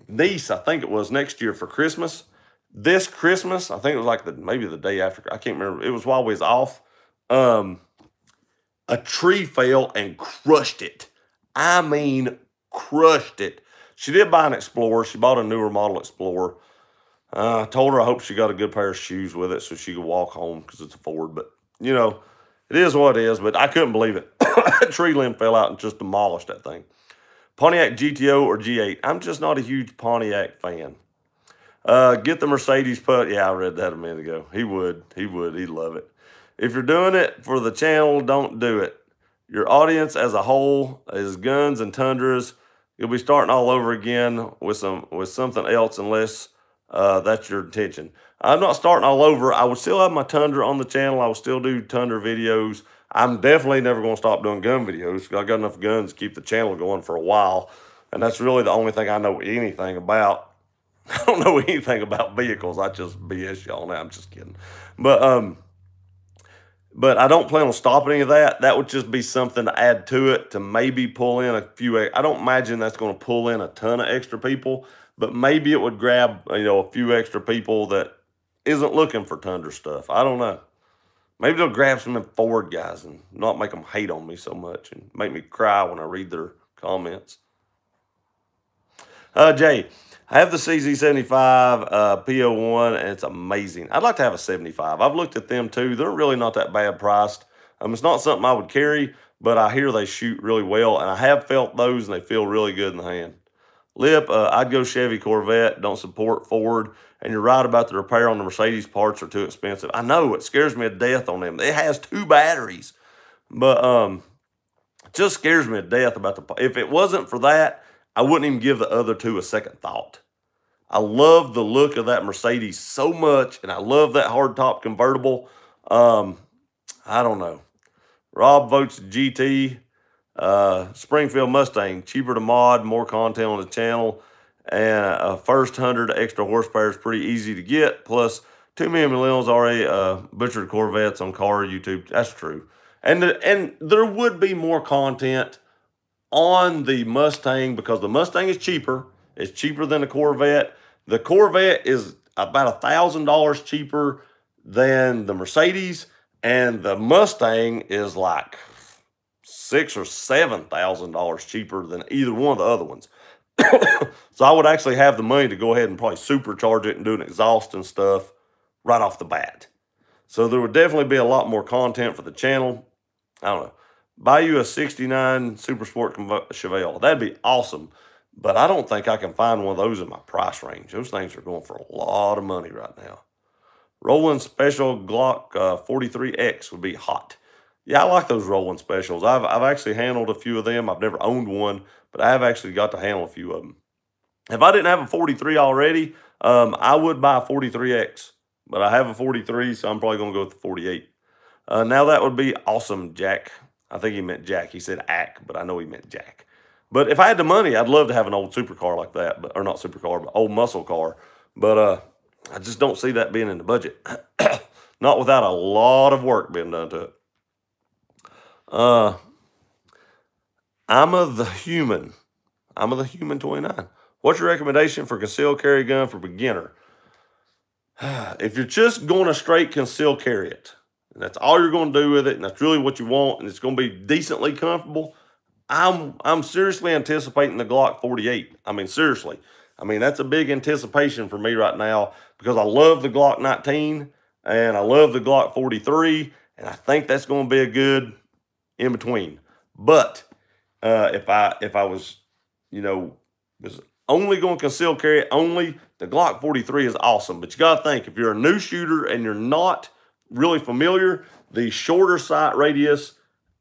niece, I think it was, next year for Christmas. This Christmas, I think it was like maybe the day after. I can't remember. It was while we was off. A tree fell and crushed it. I mean, crushed it. She did buy an Explorer. She bought a newer model Explorer. I told her I hope she got a good pair of shoes with it so she could walk home because it's a Ford. But, you know, it is what it is. But I couldn't believe it. That tree limb fell out and just demolished that thing. Pontiac GTO or G8. I'm just not a huge Pontiac fan. Get the Mercedes put. Yeah, I read that a minute ago. He would. He'd love it. If you're doing it for the channel, don't do it. Your audience as a whole is guns and Tundras. You'll be starting all over again with something else unless that's your intention. I'm not starting all over. I would still have my Tundra on the channel. I will still do Tundra videos. I'm definitely never going to stop doing gun videos. I got enough guns to keep the channel going for a while. And that's really the only thing I know anything about. I don't know anything about vehicles. I just BS y'all now. I'm just kidding. But I don't plan on stopping any of that. That would just be something to add to it to maybe pull in a few. I don't imagine that's going to pull in a ton of extra people, but maybe it would grab, you know, a few extra people that isn't looking for Tundra stuff. I don't know. Maybe they'll grab some Ford guys and not make them hate on me so much and make me cry when I read their comments. Jay, I have the CZ75 P01, and it's amazing. I'd like to have a 75. I've looked at them too. They're really not that bad priced. It's not something I would carry, but I hear they shoot really well, and I have felt those, and they feel really good in the hand. Lip, I'd go Chevy Corvette. Don't support Ford. And you're right about the repair on the Mercedes parts are too expensive. I know, it scares me to death on them. It has 2 batteries, but it just scares me to death about the. If it wasn't for that, I wouldn't even give the other 2 a second thought. I love the look of that Mercedes so much, and I love that hardtop convertible. I don't know. Rob votes GT. Springfield Mustang, cheaper to mod, more content on the channel, and a first 100 extra horsepower is pretty easy to get. Plus, 2 million millennials already butchered Corvettes on car YouTube. That's true. And there would be more content on the Mustang because the Mustang is cheaper. It's cheaper than the Corvette. The Corvette is about $1,000 cheaper than the Mercedes, and the Mustang is like $6,000 or $7,000 cheaper than either one of the other ones. So I would actually have the money to go ahead and probably supercharge it and do an exhaust and stuff right off the bat. So there would definitely be a lot more content for the channel. I don't know. Buy you a 69 Super Sport Chevelle. That'd be awesome. But I don't think I can find one of those in my price range. Those things are going for a lot of money right now. Rolling Special Glock 43X would be hot. Yeah, I like those rolling specials. I've actually handled a few of them. I've never owned one, but I have actually got to handle a few of them. If I didn't have a 43 already, I would buy a 43X. But I have a 43, so I'm probably going to go with the 48. Now that would be awesome, Jack. I think he meant Jack. He said Ack, but I know he meant Jack. But if I had the money, I'd love to have an old supercar like that. Or not supercar, but old muscle car. But I just don't see that being in the budget. Not without a lot of work being done to it. I'm of the Human 29. What's your recommendation for concealed carry gun for beginner? If you're just going to straight concealed carry it, and that's all you're going to do with it, and that's really what you want, and it's going to be decently comfortable, I'm seriously anticipating the Glock 48. I mean, seriously. I mean, that's a big anticipation for me right now because I love the Glock 19 and I love the Glock 43, and I think that's going to be a good in between. But if I was, you know, was only going to conceal carry it only, the Glock 43 is awesome. But you got to think, if you're a new shooter and you're not really familiar, the shorter sight radius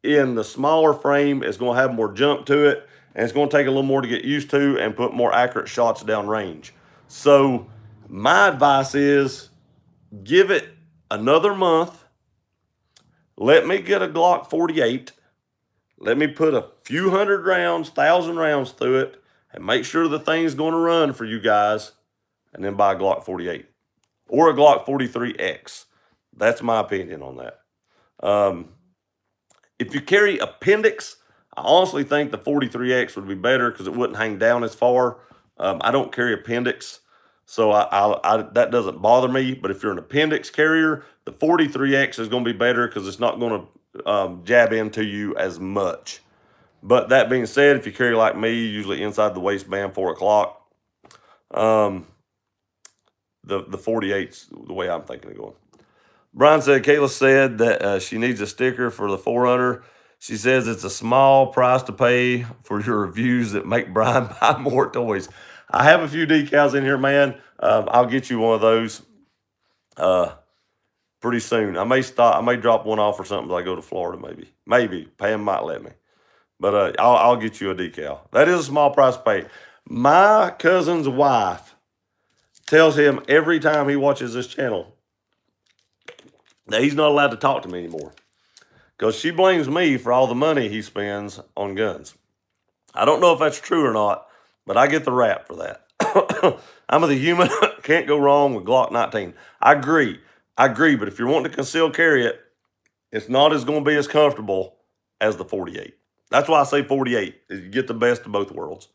in the smaller frame is going to have more jump to it, and it's going to take a little more to get used to and put more accurate shots down range. So my advice is give it another month. Let me get a Glock 48. Let me put a few hundred rounds, 1,000 rounds through it, and make sure the thing's going to run for you guys, and then buy a Glock 48 or a Glock 43X. That's my opinion on that. If you carry appendix, I honestly think the 43X would be better because it wouldn't hang down as far. I don't carry appendix, so that doesn't bother me. But if you're an appendix carrier, the 43X is going to be better because it's not going to jab into you as much. But that being said, if you carry like me, usually inside the waistband, 4 o'clock, the 48's the way I'm thinking of going. Brian said, Kayla said that she needs a sticker for the 4Runner. She says it's a small price to pay for your reviews that make Brian buy more toys. I have a few decals in here, man. I'll get you one of those pretty soon. I may drop one off or something as I go to Florida, maybe. Maybe. Pam might let me. But I'll get you a decal. That is a small price to pay. My cousin's wife tells him every time he watches this channel that he's not allowed to talk to me anymore because she blames me for all the money he spends on guns. I don't know if that's true or not, but I get the rap for that. I'm the human. Can't go wrong with Glock 19. I agree, but if you're wanting to conceal carry it, it's not going to be as comfortable as the 48. That's why I say 48, is you get the best of both worlds.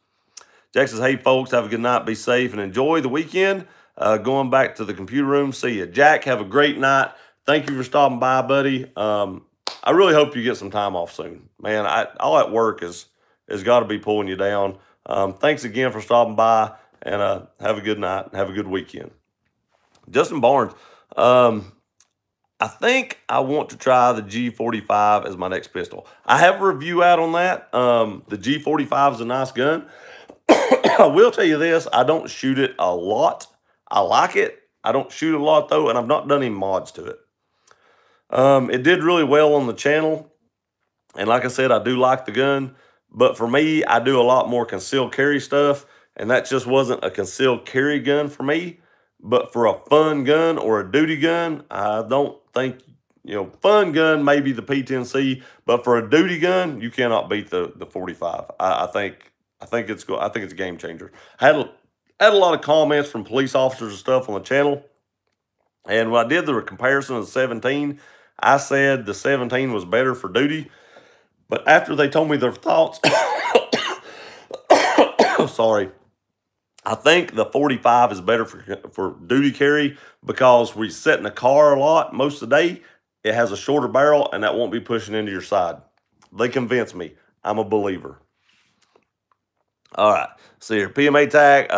Jack says, hey, folks, have a good night. Be safe and enjoy the weekend. Going back to the computer room. See you. Jack, have a great night. Thank you for stopping by, buddy. I really hope you get some time off soon. Man, all that work has got to be pulling you down. Thanks again for stopping by, and have a good night and have a good weekend. Justin Barnes, I think I want to try the G45 as my next pistol. I have a review out on that. The G45 is a nice gun. I will tell you this, I don't shoot it a lot. I like it. I don't shoot a lot, though, and I've not done any mods to it. It did really well on the channel, and like I said, I do like the gun, but for me, I do a lot more concealed carry stuff, and that just wasn't a concealed carry gun for me. But for a fun gun or a duty gun, I don't think, fun gun, maybe the P10-C, but for a duty gun, you cannot beat the 45. I think it's a game changer. I had a lot of comments from police officers and stuff on the channel, and when I did the comparison of the 17, I said the 17 was better for duty, but after they told me their thoughts, sorry, I think the 45 is better for duty carry because we sit in the car a lot most of the day. It has a shorter barrel, and that won't be pushing into your side. They convinced me. I'm a believer. All right. See here. PMA tag.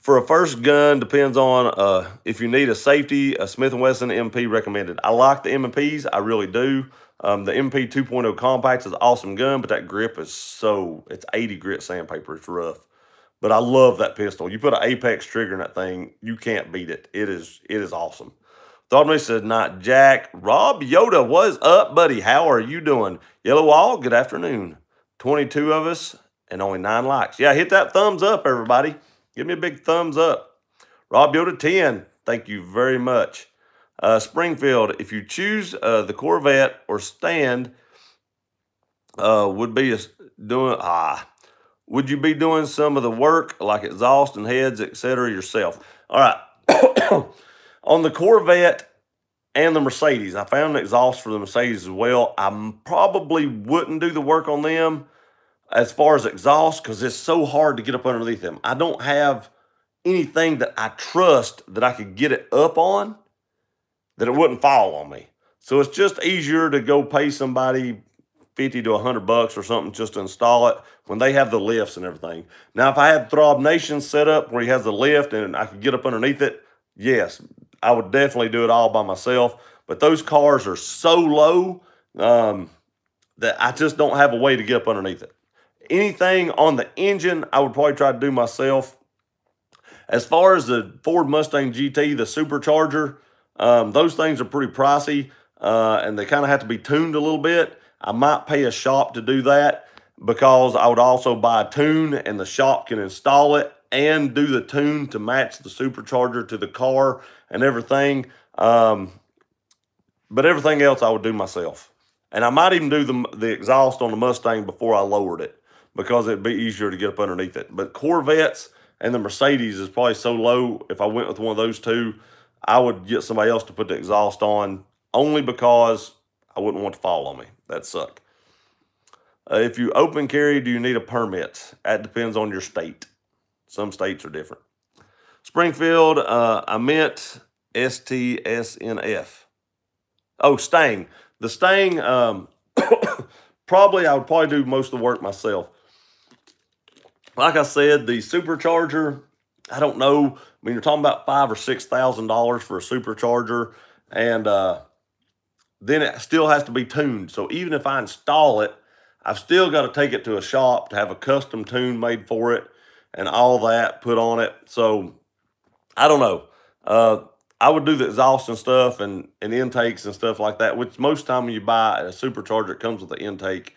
For a first gun, depends on if you need a safety, a Smith & Wesson MP recommended. I like the MPs. I really do. The MP 2.0 Compact is an awesome gun, but that grip is it's 80 grit sandpaper. It's rough. But I love that pistol. You put an Apex trigger in that thing, you can't beat it. It is awesome. Thought me said not Jack. Rob Yoda, what's up, buddy? How are you doing? Yellow Wall, good afternoon. 22 of us and only 9 likes. Yeah, hit that thumbs up, everybody. Give me a big thumbs up. Rob Yoda 10, thank you very much. Springfield, if you choose the Corvette or Stand, would you be doing some of the work like exhaust and heads, etc. yourself? All right. On the Corvette and the Mercedes, I found an exhaust for the Mercedes as well. I probably wouldn't do the work on them as far as exhaust because it's so hard to get up underneath them. I don't have anything that I trust that I could get it up on that it wouldn't fall on me. So it's just easier to go pay somebody $50 to $100 or something just to install it when they have the lifts and everything. Now, if I had Throb Nation set up where he has the lift and I could get up underneath it, yes, I would definitely do it all by myself. But those cars are so low that I just don't have a way to get up underneath it. Anything on the engine, I would probably try to do myself. As far as the Ford Mustang GT, the supercharger, those things are pretty pricey, and they kind of have to be tuned a little bit. I might pay a shop to do that because I would also buy a tune and the shop can install it and do the tune to match the supercharger to the car and everything. But everything else I would do myself. And I might even do the exhaust on the Mustang before I lowered it because it'd be easier to get up underneath it. But Corvettes and the Mercedes is probably so low, if I went with one of those two, I would get somebody else to put the exhaust on only because I wouldn't want to fall on me. That'd suck. If you open carry, do you need a permit? That depends on your state. Some states are different. Springfield, I meant STSNF. Oh, Stang. The Stang, I would probably do most of the work myself. Like I said, the supercharger, I don't know. I mean, you're talking about $5,000 or $6,000 for a supercharger, and then it still has to be tuned. So even if I install it, I've still got to take it to a shop to have a custom tune made for it and all that put on it. So I don't know. I would do the exhaust and stuff and intakes and stuff like that, which most time when you buy a supercharger, it comes with the intake.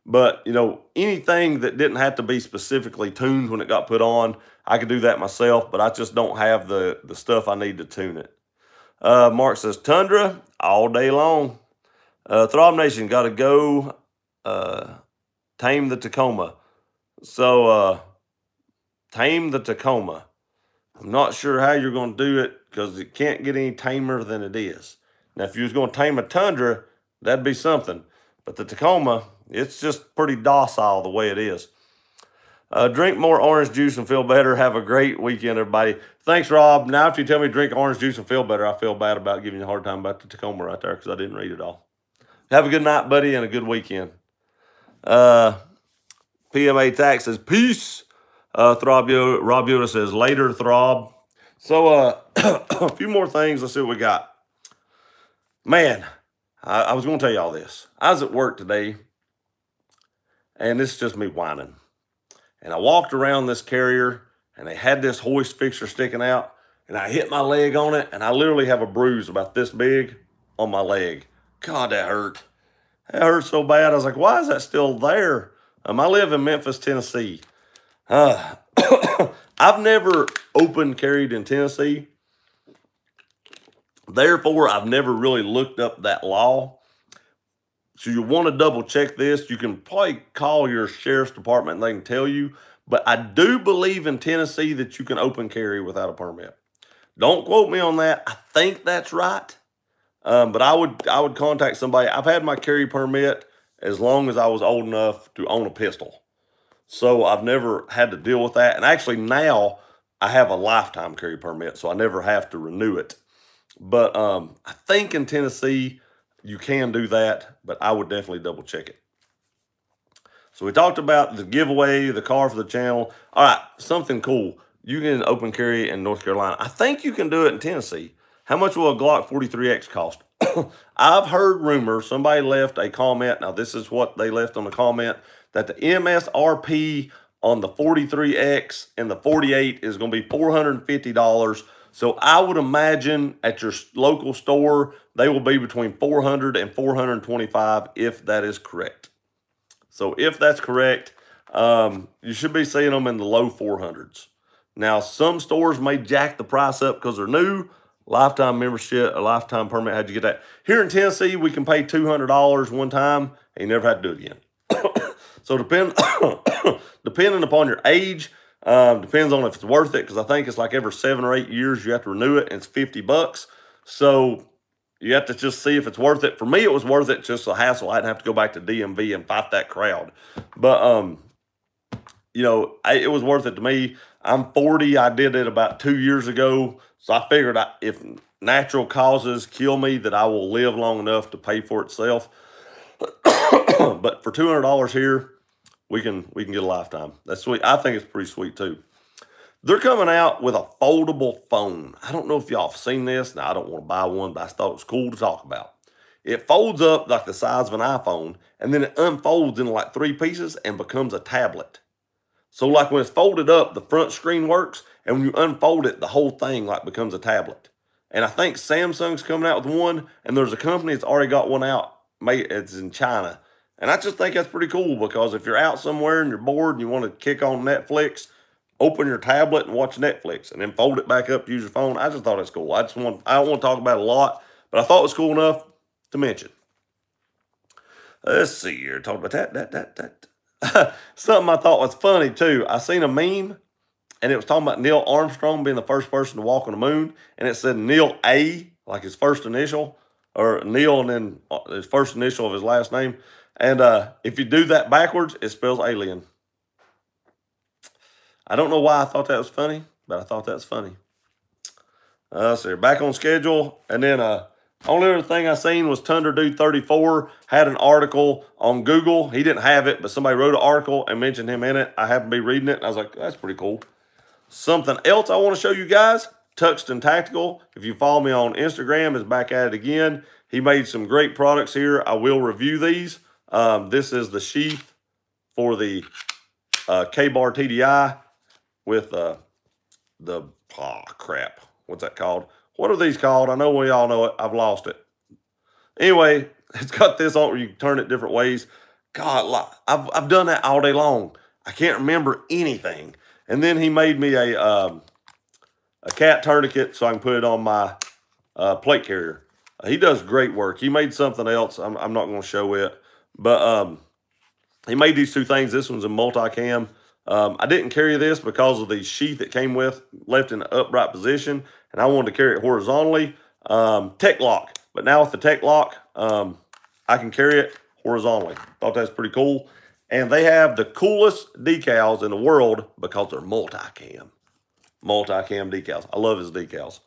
But, you know, anything that didn't have to be specifically tuned when it got put on, I could do that myself, but I just don't have the stuff I need to tune it. Mark says, Tundra, all day long. Throb Nation, got to go tame the Tacoma. So, tame the Tacoma. I'm not sure how you're going to do it because it can't get any tamer than it is. Now, if you was going to tame a Tundra, that'd be something. But the Tacoma, it's just pretty docile the way it is. Drink more orange juice and feel better. Have a great weekend, everybody. Thanks, Rob. Now, if you tell me to drink orange juice and feel better, I feel bad about giving you a hard time about the Tacoma right there because I didn't read it all. Have a good night, buddy, and a good weekend. PMA Tax says, peace. Rob Yoda says, later, Throb. So, a few more things. Let's see what we got. Man, I was going to tell you all this. I was at work today, and this is just me whining. And I walked around this carrier, and they had this hoist fixture sticking out, and I hit my leg on it, and I literally have a bruise about this big on my leg. God, that hurt. That hurt so bad. I was like, why is that still there? I live in Memphis, Tennessee. I've never open carried in Tennessee. Therefore, I've never really looked up that law. So you want to double check this. You can probably call your sheriff's department and they can tell you. But I do believe in Tennessee that you can open carry without a permit. Don't quote me on that. I think that's right. But I would contact somebody. I've had my carry permit as long as I was old enough to own a pistol. So I've never had to deal with that. And actually now I have a lifetime carry permit, so I never have to renew it. But I think in Tennessee you can do that, but I would definitely double check it. So we talked about the giveaway, the car for the channel. All right, something cool. You can open carry in North Carolina. I think you can do it in Tennessee. How much will a Glock 43X cost? I've heard rumors, somebody left a comment. Now this is what they left on the comment, that the MSRP on the 43X and the 48 is going to be $450. So I would imagine at your local store, they will be between $400 and $425 if that is correct. So if that's correct, you should be seeing them in the low 400s. Now, some stores may jack the price up because they're new. Lifetime membership, a lifetime permit, how'd you get that? Here in Tennessee, we can pay $200 one time and you never have to do it again. So depending upon your age, depends on if it's worth it, because I think it's like every 7 or 8 years you have to renew it, and it's $50. So you have to just see if it's worth it. For me, it was worth it, just a hassle. I didn't have to go back to DMV and fight that crowd. But, you know, it was worth it to me. I'm 40. I did it about 2 years ago. So I figured if natural causes kill me, that I will live long enough to pay for itself. But for $200 here, we can get a lifetime. That's sweet. I think it's pretty sweet too. They're coming out with a foldable phone. I don't know if y'all have seen this. Now, I don't want to buy one, but I thought it was cool to talk about. It folds up like the size of an iPhone, and then it unfolds into like 3 pieces and becomes a tablet. So like when it's folded up, the front screen works, and when you unfold it, the whole thing like becomes a tablet. And I think Samsung's coming out with one, and there's a company that's already got one out. It's in China, And I just think that's pretty cool because if you're out somewhere and you're bored and you want to kick on Netflix, open your tablet and watch Netflix and then fold it back up to use your phone. I just thought it's cool. I don't want to talk about it a lot, but I thought it was cool enough to mention. Let's see here. Talk about that. Something I thought was funny too. I seen a meme and it was talking about Neil Armstrong being the first person to walk on the moon, and it said Neil A, like his first initial, or Neil and then his first initial of his last name. And if you do that backwards, it spells alien. I don't know why I thought that was funny, but I thought that was funny. So back on schedule. And then only other thing I seen was Tundra Dude 34 had an article on Google. He didn't have it, but somebody wrote an article and mentioned him in it. I happened to be reading it, and I was like, that's pretty cool. Something else I want to show you guys, Tuxton Tactical. If you follow me on Instagram, is back at it again. He made some great products here. I will review these. This is the sheath for the K-Bar TDI with crap. What's that called? What are these called? I know we all know it. I've lost it. Anyway, it's got this on where you can turn it different ways. God, I've done that all day long. I can't remember anything. And then he made me a cat tourniquet so I can put it on my plate carrier. He does great work. He made something else. I'm not going to show it. But he made these two things. This one's a multicam. I didn't carry this because of the sheath it came with, left in the upright position, and I wanted to carry it horizontally. Tech lock. But now with the tech lock, I can carry it horizontally. Thought that's pretty cool. And they have the coolest decals in the world because they're multicam. Multicam decals. I love his decals.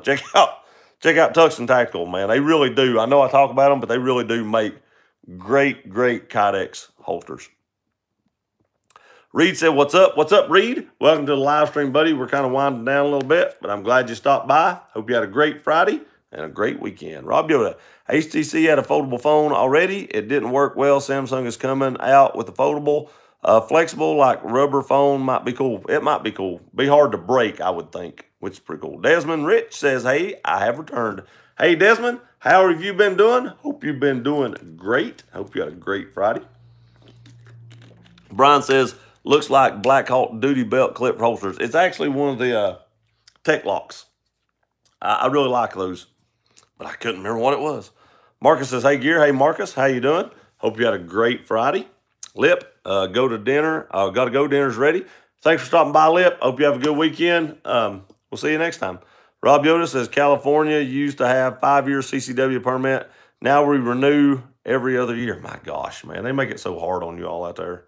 Check out Tuxton Tactical, man. They really do. I know I talk about them, but they really do make great Kydex holsters. Reed said, what's up? What's up, Reed? Welcome to the live stream, buddy. We're kind of winding down a little bit, but I'm glad you stopped by. Hope you had a great Friday and a great weekend. Rob Yoda, HTC had a foldable phone already. It didn't work well. Samsung is coming out with a foldable. Flexible, like rubber phone, might be cool. It might be cool. Be hard to break, I would think, which is pretty cool. Desmond Rich says, hey, I have returned. Hey, Desmond, how have you been doing? Hope you've been doing great. Hope you had a great Friday. Brian says, looks like Black Hawk Duty Belt clip holsters. It's actually one of the tech locks. I really like those, but I couldn't remember what it was. Marcus says, hey, Gear. Hey, Marcus, how you doing? Hope you had a great Friday. Lip, go to dinner. Got to go. Dinner's ready. Thanks for stopping by, Lip. Hope you have a good weekend. We'll see you next time. Rob Yoda says, California used to have 5-year CCW permit. Now we renew every other year. My gosh, man. They make it so hard on you all out there.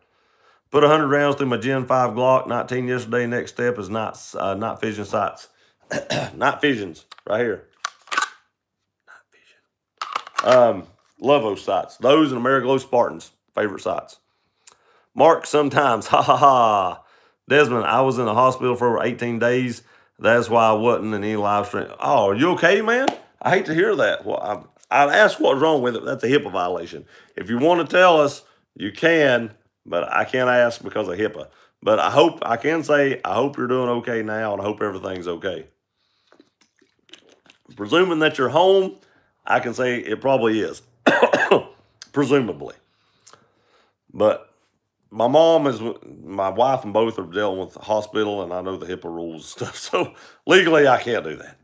Put 100 rounds through my Gen 5 Glock. 19 yesterday. Next step is not fission sights. Not fissions. Right here. Not fission. Love those sights. Those and Ameriglow Spartans. Favorite sights. Mark, sometimes. Ha ha ha. Desmond, I was in the hospital for over 18 days. That's why I wasn't in any live stream. Oh, are you okay, man? I hate to hear that. Well, I'd ask what's wrong with it. That's a HIPAA violation. If you want to tell us, you can, but I can't ask because of HIPAA. But I can say, I hope you're doing okay now, and I hope everything's okay. Presuming that you're home, I can say it probably is. Presumably. But my wife and both are dealing with the hospital, and I know the HIPAA rules and stuff. So legally, I can't do that.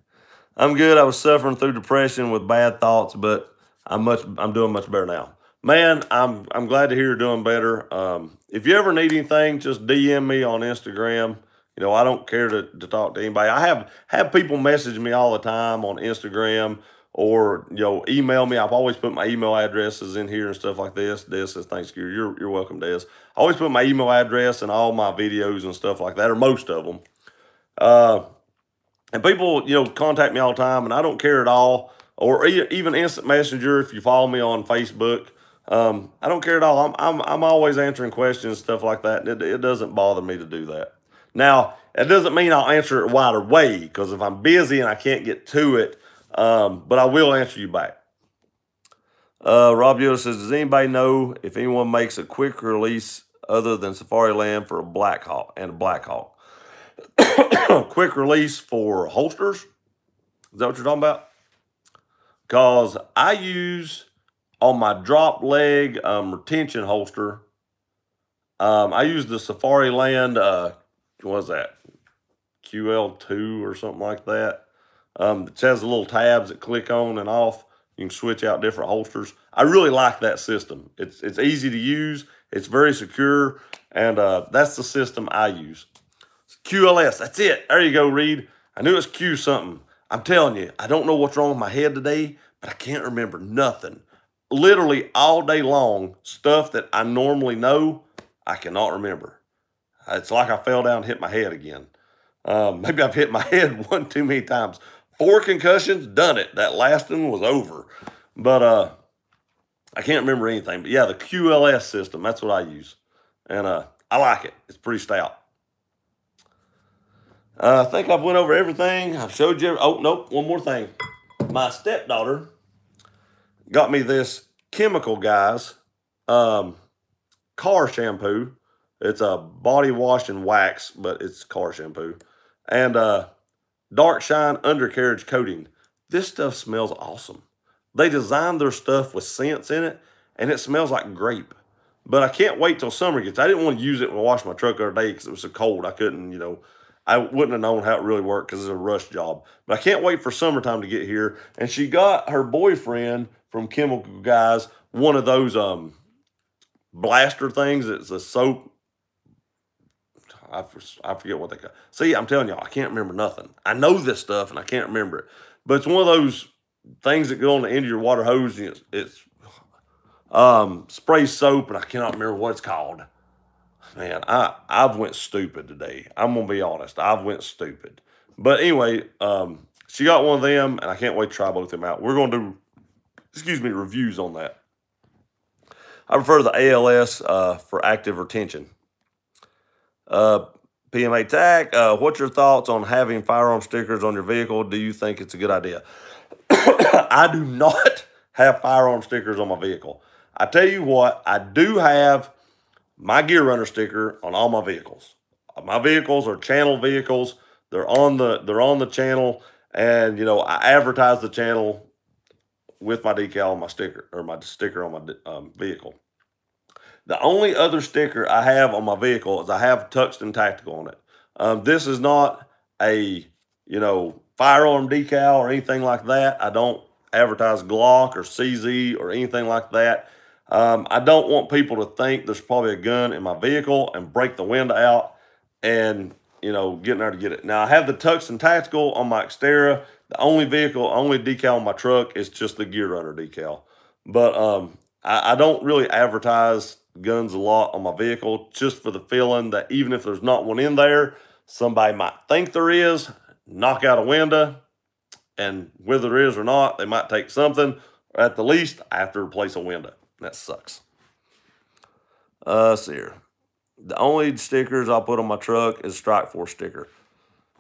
I'm good. I was suffering through depression with bad thoughts, but I'm doing much better now. Man, I'm glad to hear you're doing better. If you ever need anything, just DM me on Instagram. You know, I don't care to talk to anybody. I have people message me all the time on Instagram, or, you know, email me. I've always put my email addresses in here and stuff like this. Des says, thanks, Gary. You're welcome, Des. I always put my email address in all my videos and stuff like that, or most of them. And people, you know, contact me all the time, and I don't care at all. Or even instant messenger if you follow me on Facebook. I don't care at all. I'm always answering questions, stuff like that. It doesn't bother me to do that. Now, it doesn't mean I'll answer it right away, because if I'm busy and I can't get to it, but I will answer you back. Rob Yoda says, does anybody know if anyone makes a quick release other than Safari Land for a Black Hawk and a Black Hawk? Quick release for holsters? Is that what you're talking about? Because I use on my drop leg retention holster, I use the Safari Land, what was that, QL2 or something like that. It has the little tabs that click on and off. You can switch out different holsters. I really like that system. It's easy to use. It's very secure, and that's the system I use. QLS, that's it. There you go, Reed. I knew it was Q something. I'm telling you, I don't know what's wrong with my head today, but I can't remember nothing. Literally all day long, stuff that I normally know, I cannot remember. It's like I fell down and hit my head again. Maybe I've hit my head one too many times. 4 concussions, done it. That last one was over. But I can't remember anything. But yeah, the QLS system, that's what I use. And I like it. It's pretty stout. I think I've went over everything. I've showed you. Oh, nope, one more thing. My stepdaughter got me this Chemical Guys car shampoo. It's a body wash and wax, but it's car shampoo. And Dark Shine undercarriage coating. This stuff smells awesome. They designed their stuff with scents in it, and it smells like grape. But I can't wait till summer gets. I didn't want to use it when I washed my truck the other day because it was so cold. I couldn't, I wouldn't have known how it really worked because it's a rush job. But I can't wait for summertime to get here. And she got her boyfriend from Chemical Guys one of those blaster things. It's a soap. I forget what they call it. See, I'm telling y'all, I can't remember nothing. I know this stuff, and I can't remember it. But it's one of those things that go on the end of your water hose, and it's spray soap, and I cannot remember what it's called. Man, I've went stupid today. I'm going to be honest. I've went stupid. But anyway, she got one of them, and I can't wait to try both of them out. We're going to do, reviews on that. I prefer the ALS for active retention. PMA Tac, what's your thoughts on having firearm stickers on your vehicle? Do you think it's a good idea? I do not have firearm stickers on my vehicle. I tell you what, I do have my Gear Runner sticker on all my vehicles. My vehicles are channel vehicles. They're on the channel, and I advertise the channel with my decal on my sticker, or my sticker on my vehicle. The only other sticker I have on my vehicle is I have Tungsten Tactical on it. This is not a, firearm decal or anything like that. I don't advertise Glock or CZ or anything like that. I don't want people to think there's probably a gun in my vehicle and break the window out and, get in there to get it. Now, I have the Tungsten Tactical on my Xterra. The only decal on my truck is just the Gear Runner decal. But I don't really advertise guns a lot on my vehicle, just for the feeling that even if there's not one in there, somebody might think there is, knock out a window, and whether there is or not, they might take something, or at the least, I have to replace a window. That sucks. Let's see here. The only stickers I'll put on my truck is Strike Force sticker.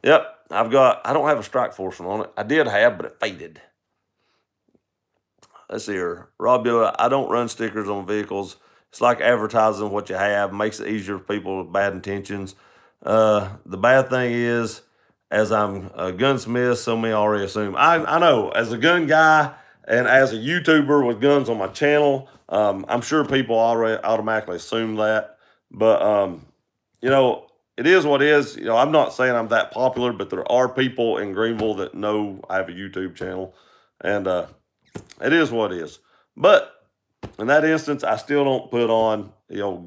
Yep, I don't have a Strike Force one on it. I did have, but it faded. Let's see here. Rob Yoda, I don't run stickers on vehicles. It's like advertising what you have. Makes it easier for people with bad intentions. The bad thing is, as I'm a gunsmith, so many already assume. I know, as a gun guy and as a YouTuber with guns on my channel, I'm sure people already automatically assume that. But, it is what it is. I'm not saying I'm that popular, but there are people in Greenville that know I have a YouTube channel. And it is what it is. But in that instance, I still don't put on,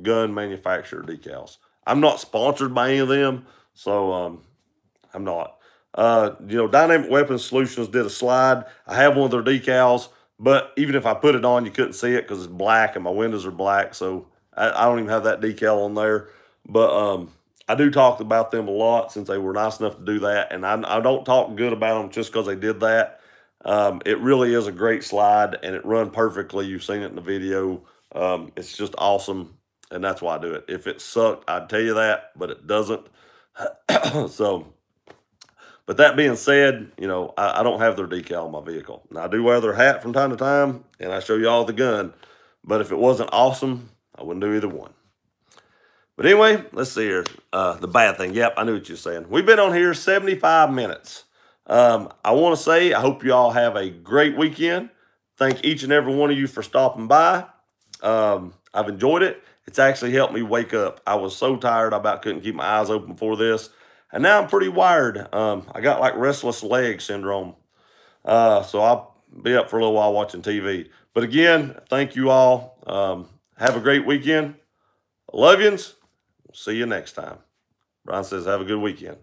gun manufacturer decals. I'm not sponsored by any of them, so I'm not. Dynamic Weapons Solutions did a slide. I have one of their decals, but even if I put it on, you couldn't see it because it's black and my windows are black, so I don't even have that decal on there. But I do talk about them a lot since they were nice enough to do that, and I don't talk good about them just because they did that. It really is a great slide, and it run perfectly. You've seen it in the video. It's just awesome, and that's why I do it. If it sucked, I'd tell you that, but it doesn't. But that being said, I don't have their decal on my vehicle. Now, I do wear their hat from time to time, and I show you all the gun. But if it wasn't awesome, I wouldn't do either one. But anyway, let's see here. The bad thing. Yep, I knew what you were saying. We've been on here 75 minutes. I want to say I hope you all have a great weekend. thank each and every one of you for stopping by. I've enjoyed it. It's actually helped me wake up. I was so tired, I about couldn't keep my eyes open for this. And now I'm pretty wired. I got like restless leg syndrome. So I'll be up for a little while watching TV. But again, thank you all. Have a great weekend. Love yins. See you next time. Brian says, have a good weekend.